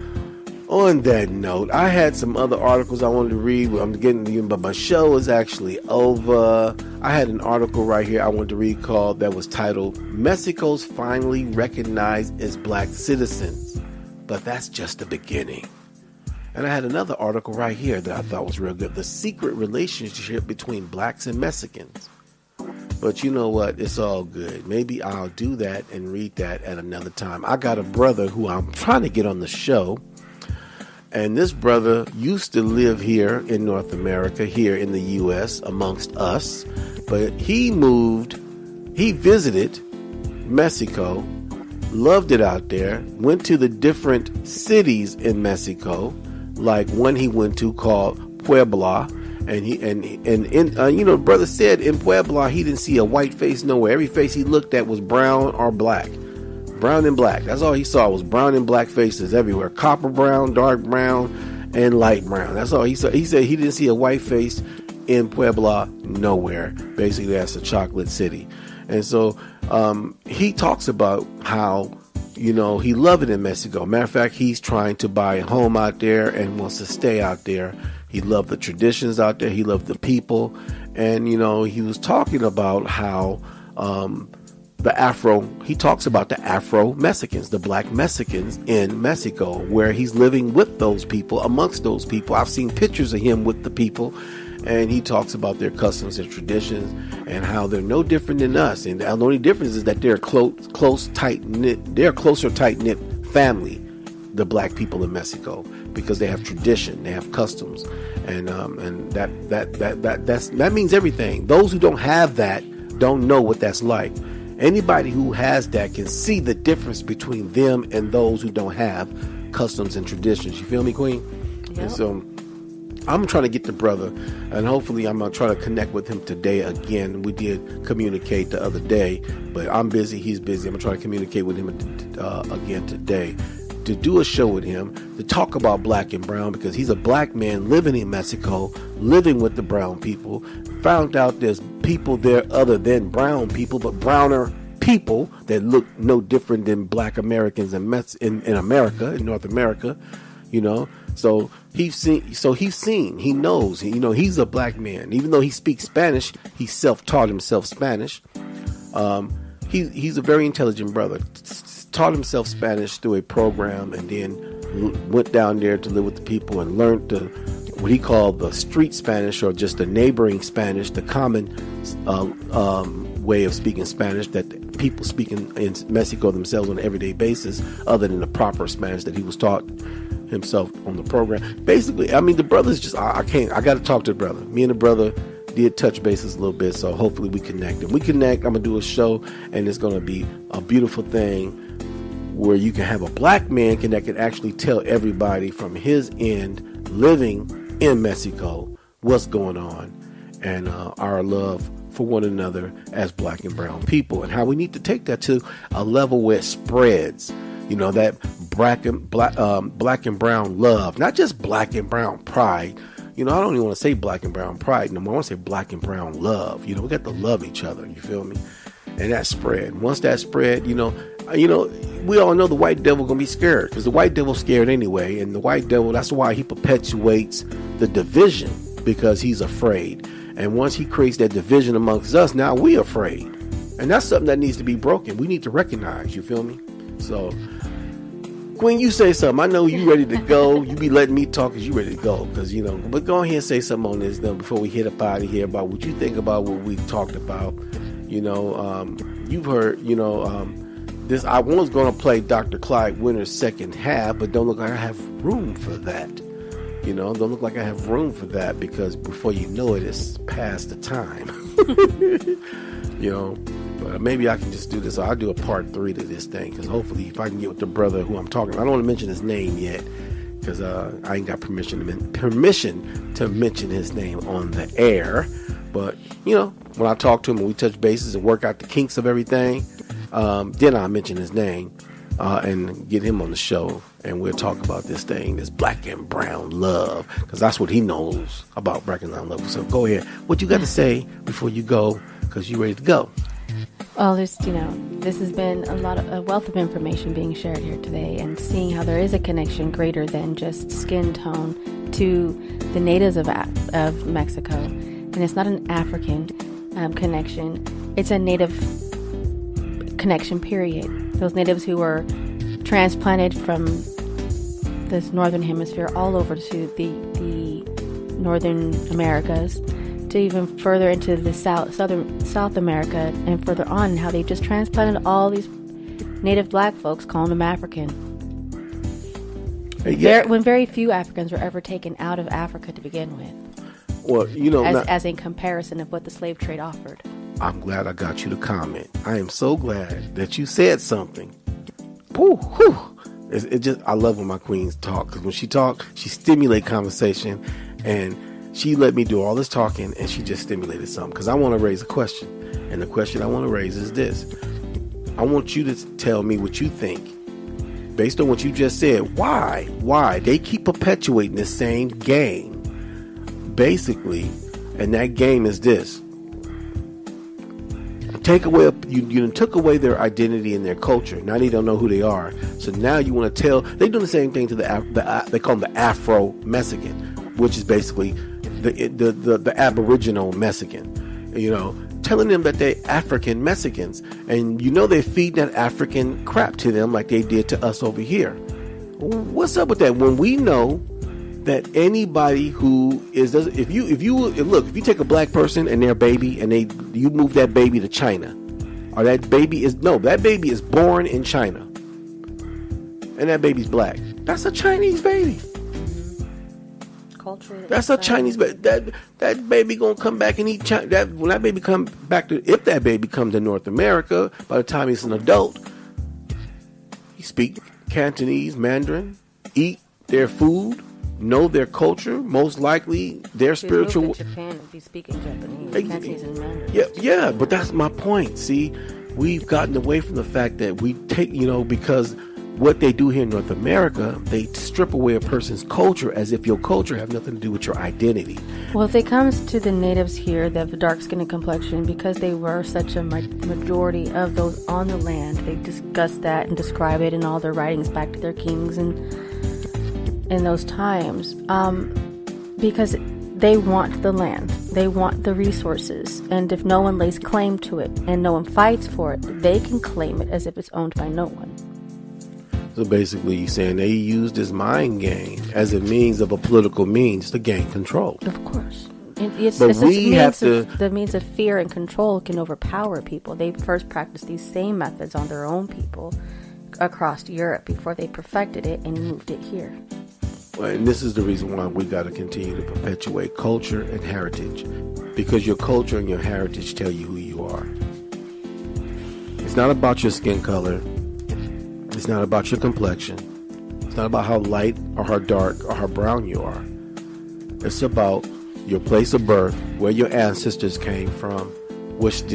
[SPEAKER 3] on that note, I had some other articles I wanted to read. I'm getting to you, but my show is actually over. I had an article right here I wanted to read that was titled, Mexico's Finally Recognized as Black Citizens. But that's just the beginning. And I had another article right here that I thought was real good. The secret relationship between blacks and Mexicans. But you know what? It's all good. Maybe I'll do that and read that at another time. I got a brother who I'm trying to get on the show. And this brother used to live here in North America, here in the U.S. amongst us. But he visited Mexico, loved it out there, went to the different cities in Mexico, like one he went to called Puebla. And brother said in Puebla he didn't see a white face nowhere. Every face he looked at was brown or black. Brown and black. That's all he saw was brown and black faces everywhere. Copper brown, dark brown, and light brown. That's all he saw. He said he didn't see a white face in Puebla nowhere. Basically, that's a chocolate city. And so he talks about how, he loved it in Mexico. Matter of fact, he's trying to buy a home out there and wants to stay out there. He loved the traditions out there. He loved the people. And, he was talking about how he talks about the Afro-Mexicans, the black Mexicans in Mexico, where he's living with those people, amongst those people. I've seen pictures of him with the people, and he talks about their customs and traditions and how they're no different than us. And the only difference is that they're they're a closer, tight-knit family, the black people in Mexico, because they have tradition, they have customs, and that means everything. Those who don't have that don't know what that's like. Anybody who has that can see the difference between them and those who don't have customs and traditions. You feel me, Queen? Yep. And so I'm trying to get the brother, and hopefully I'm going to try to connect with him today again. We did communicate the other day, but I'm busy, he's busy. I'm going to try to communicate with him again today, to do a show with him, to talk about black and brown, because he's a black man living in Mexico, living with the brown people. Found out there's people there other than brown people, but browner people that look no different than black Americans in America, in North America, So he's seen, he knows, he's a black man. Even though he speaks Spanish, he self-taught himself Spanish. He's a very intelligent brother. Taught himself Spanish through a program, and then went down there to live with the people and learned what he called the street Spanish, or just the neighboring Spanish, the common way of speaking Spanish that people speak in Mexico themselves on an everyday basis, other than the proper Spanish that he was taught himself on the program. Basically, the brother's just, I got to talk to the brother. Me and the brother did touch bases a little bit, so hopefully we connect. If we connect, I'm going to do a show, and it's going to be a beautiful thing where you can have a black man that can actually tell everybody from his end, living in Mexico, what's going on, and our love for one another as black and brown people, and how we need to take that to a level where it spreads. That black and brown love, not just black and brown pride. I don't even want to say black and brown pride no more. I want to say black and brown love. We got to love each other. You feel me? And that spread. Once that spread, we all know the white devil gonna be scared, because the white devil's scared anyway. And the white devil, that's why he perpetuates the division, because he's afraid. And once he creates that division amongst us, now we're afraid. And that's something that needs to be broken. We need to recognize. You feel me? So, Queen, you say something. I know you ready to go. You be letting me talk because you ready to go. Because, but go ahead and say something on this before we hit up out of here about what you think about what we talked about. You've heard, this. I was going to play Dr. Clyde Winter's second half, but don't look like I have room for that. Don't look like I have room for that, because before you know it, it's past the time. But maybe I can just do this. I'll do a part 3 to this thing, because hopefully if I can get with the brother who I'm talking about, I don't want to mention his name yet, because I ain't got permission to mention his name on the air. But, when I talk to him and we touch bases and work out the kinks of everything, then I'll mention his name and get him on the show, and we'll talk about this thing, this black and brown love, because that's what he knows about black and brown love. So go ahead. What you got to say before you go, because you ready to go?
[SPEAKER 6] Well, this has been a wealth of information being shared here today, and seeing how there is a connection greater than just skin tone to the natives of Mexico. And it's not an African connection. It's a native connection, period. Those natives who were transplanted from this northern hemisphere all over to the northern Americas, to even further into the South America and further on, how they just transplanted all these native black folks, calling them African. When very few Africans were ever taken out of Africa to begin with.
[SPEAKER 3] Well,
[SPEAKER 6] as in comparison of what the slave trade offered.
[SPEAKER 3] I'm glad I got you to comment. I am so glad that you said something. Whew, whew. I love when my queens talk, because when she talk, she stimulate conversation, and she let me do all this talking, and she just stimulated something. Because I want to raise a question, and the question I want to raise is this: I want you to tell me what you think, based on what you just said. Why they keep perpetuating the same game, basically, and that game is this: you took away their identity and their culture. Now they don't know who they are. So now you want to tell. They're doing the same thing to they call them the Afro-Mexican, which is basically the Aboriginal Mexican. Telling them that they're African Mexicans, and they're feeding that African crap to them like they did to us over here. What's up with that? When we know that anybody who if you take a black person and their baby and you move that baby to China, or that baby is born in China, and that baby's black, that's a Chinese baby.
[SPEAKER 6] Culture.
[SPEAKER 3] That's a Chinese baby. That baby gonna come back and eat China. When that baby come back if that baby comes to North America, by the time he's an adult, he speak Cantonese, Mandarin, eat their food, know their culture, most likely their spiritual.
[SPEAKER 6] Japan would be speaking Japanese, Cantonese, and Mandarin.
[SPEAKER 3] Yeah, but that's my point. See, we've gotten away from the fact that we take, because what they do here in North America, they strip away a person's culture as if your culture has nothing to do with your identity.
[SPEAKER 6] Well, if it comes to the natives here, the dark skin and complexion, because they were such a majority of those on the land, they discuss that and describe it in all their writings back to their kings and in those times, because they want the land, they want the resources, and if no one lays claim to it and no one fights for it, they can claim it as if it's owned by no one.
[SPEAKER 3] So basically, you're saying they use this mind game as a means of a political means to gain control.
[SPEAKER 6] Of course. The means of fear and control can overpower people. They first practiced these same methods on their own people across Europe before they perfected it and moved it here.
[SPEAKER 3] Well, and this is the reason why we got to continue to perpetuate culture and heritage, because your culture and your heritage tell you who you are. It's not about your skin color. It's not about your complexion. It's not about how light or how dark or how brown you are. It's about your place of birth, where your ancestors came from, which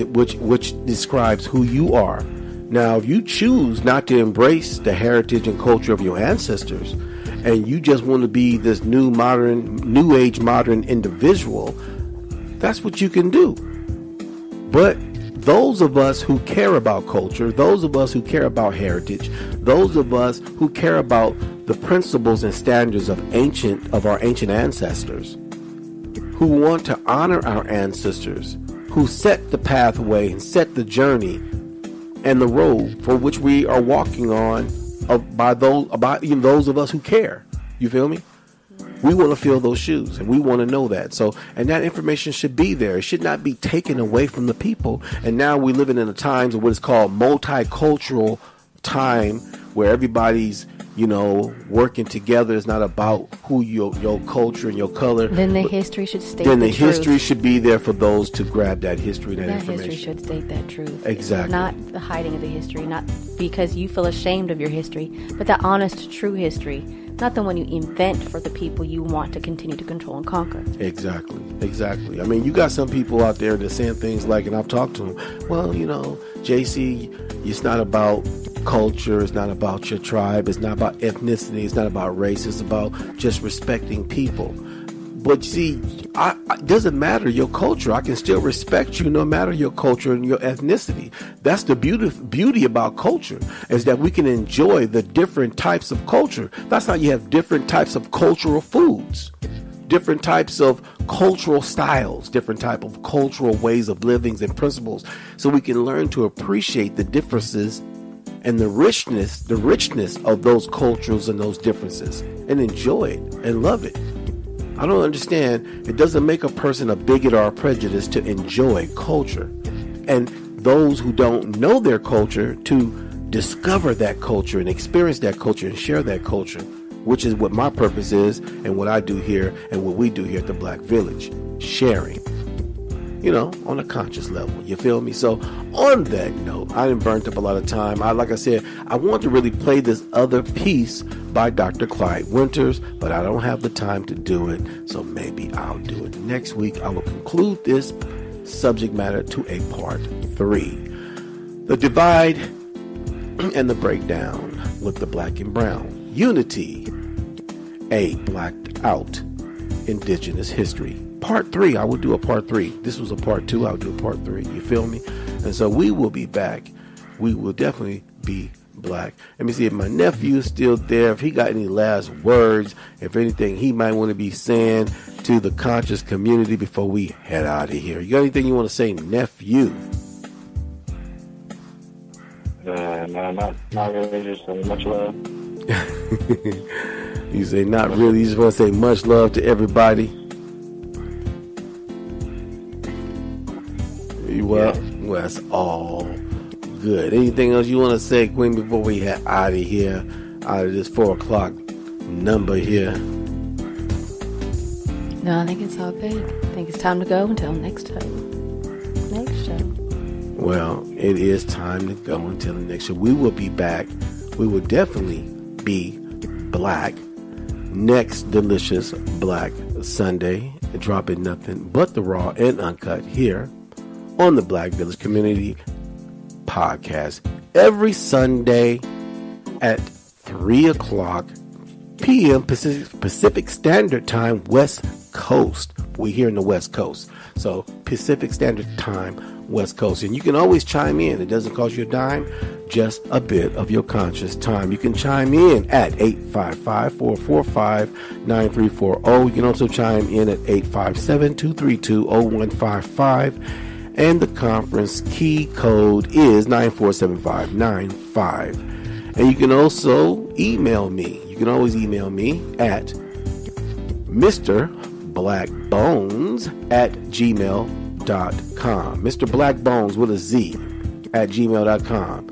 [SPEAKER 3] describes who you are. Now, if you choose not to embrace the heritage and culture of your ancestors, and you just want to be this new age modern individual, that's what you can do. But those of us who care about culture, those of us who care about heritage, those of us who care about the principles and standards of our ancient ancestors, who want to honor our ancestors, who set the pathway and set the journey and the road for which we are walking on, by those of us who care. You feel me? We want to fill those shoes, and we want to know that. And that information should be there. It should not be taken away from the people. And now we're living in a times of what is called multicultural time, where everybody's, working together. It's not about who your culture and your color.
[SPEAKER 6] Then the history should state
[SPEAKER 3] the history should be there for those to grab that history, that information.
[SPEAKER 6] History should state that truth.
[SPEAKER 3] Exactly.
[SPEAKER 6] Not the hiding of the history, not because you feel ashamed of your history, but the honest, true history. Not the one you invent for the people you want to continue to control and conquer. Exactly.
[SPEAKER 3] I mean, you got some people out there that saying things like, and I've talked to them, well, Jaycee, it's not about culture, it's not about your tribe, it's not about ethnicity, it's not about race, it's about just respecting people. But see, it doesn't matter your culture. I can still respect you no matter your culture and your ethnicity. That's the beauty about culture, is that we can enjoy the different types of culture. That's how you have different types of cultural foods, different types of cultural styles, different type of cultural ways of living and principles. So we can learn to appreciate the differences and the richness of those cultures and those differences, and enjoy it and love it. I don't understand. It doesn't make a person a bigot or a prejudice to enjoy culture, and those who don't know their culture to discover that culture and experience that culture and share that culture, which is what my purpose is and what I do here and what we do here at the Black Village. Sharing, on a conscious level. You feel me? So on that note, I done burnt up a lot of time. Like I said, I want to really play this other piece by Dr. Clyde Winters, but I don't have the time to do it. So maybe I'll do it next week. I will conclude this subject matter to a part 3. The divide and the breakdown with the black and brown. Unity, a blacked out indigenous history. Part 3, I will do a part 3. This was a part 2, I'll do a part 3. You feel me? And so we will be back. We will definitely be black. Let me see if my nephew is still there, if he got any last words, if anything he might want to be saying to the conscious community before we head out of here. You got anything you want to say, nephew?
[SPEAKER 10] No, not really, just much love.
[SPEAKER 3] You say not really, you just want to say much love to everybody. Well, that's all good. Anything else you want to say, Queen, before we head out of here, out of this 4 o'clock number here?
[SPEAKER 6] No, I think it's all good. I think it's time to go until next show.
[SPEAKER 3] Well, it is time to go until the next show. We will be back. We will definitely be black next delicious Black Sunday, dropping nothing but the raw and uncut here on the Black Village Community Podcast every Sunday at 3 o'clock p.m. Pacific Standard Time, West Coast. We're here in the West Coast. So Pacific Standard Time, West Coast. And you can always chime in. It doesn't cost you a dime, just a bit of your conscious time. You can chime in at 855-445-9340. You can also chime in at 857-232-0155. And the conference key code is 947595. And you can also email me. You can always email me at MrBlackBones@gmail.com. Mr. Blackbones with a Z @gmail.com.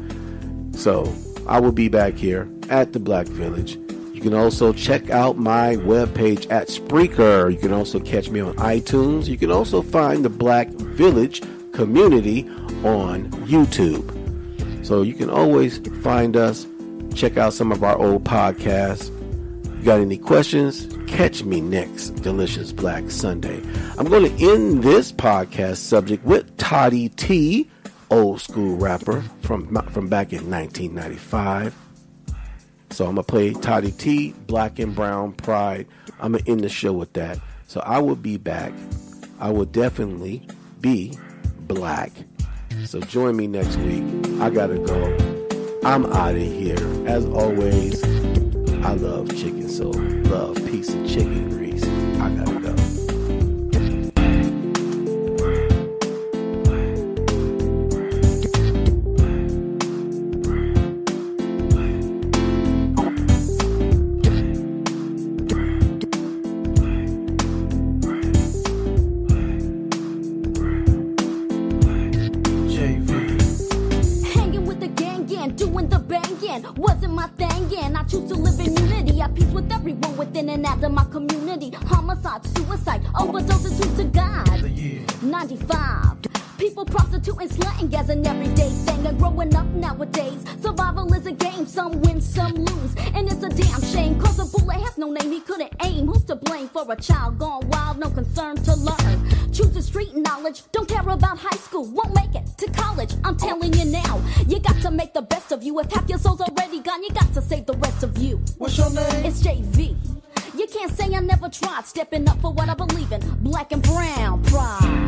[SPEAKER 3] So I will be back here at the Black Village. You can also check out my webpage at Spreaker. You can also catch me on iTunes. You can also find the Black Village Community on YouTube. So you can always find us, check out some of our old podcasts. You got any questions? Catch me next Delicious Black Sunday. I'm going to end this podcast subject with Toddy T, old school rapper from back in 1995. So I'm going to play Toddy T, Black and Brown Pride. I'm going to end the show with that. So I will be back. I will definitely be black. So join me next week. I gotta go. I'm out of here. As always, I love chicken, so love, peace, and chicken grease. I gotta go.
[SPEAKER 11] Wasn't my thing, and I choose to live in unity. I peace with everyone within and out of my community. Homicide, suicide, overdoses, who's to God? 95. People prostituting, slutting as an everyday thing. And growing up nowadays, survival is a game. Some win, some lose, and it's a damn shame. Cause a bullet has no name, he couldn't aim. Who's to blame for a child gone wild? No concern to learn. Choosing street knowledge, don't care about high school. Won't make it to college, I'm telling you now. You got to make the best of you. If half your soul's already gone, you got to save the rest of you.
[SPEAKER 5] What's your name?
[SPEAKER 11] It's JV. You can't say I never tried stepping up for what I believe in. Black and brown pride.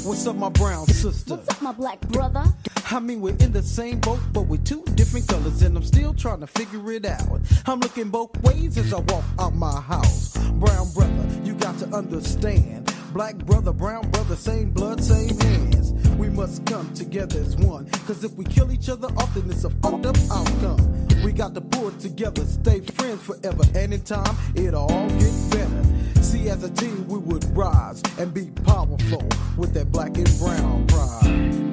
[SPEAKER 5] What's up, my brown sister?
[SPEAKER 11] What's up, my black brother?
[SPEAKER 5] I mean, we're in the same boat, but with two different colors, and I'm still trying to figure it out. I'm looking both ways as I walk out my house. Brown brother, you got to understand. Black brother, brown brother, same blood, same hands. We must come together as one, cause if we kill each other off, then it's a fucked up outcome. We got to pull it together, stay friends forever, and in time, it'll all get better. See, as a team, we would rise and be powerful with that black and brown pride.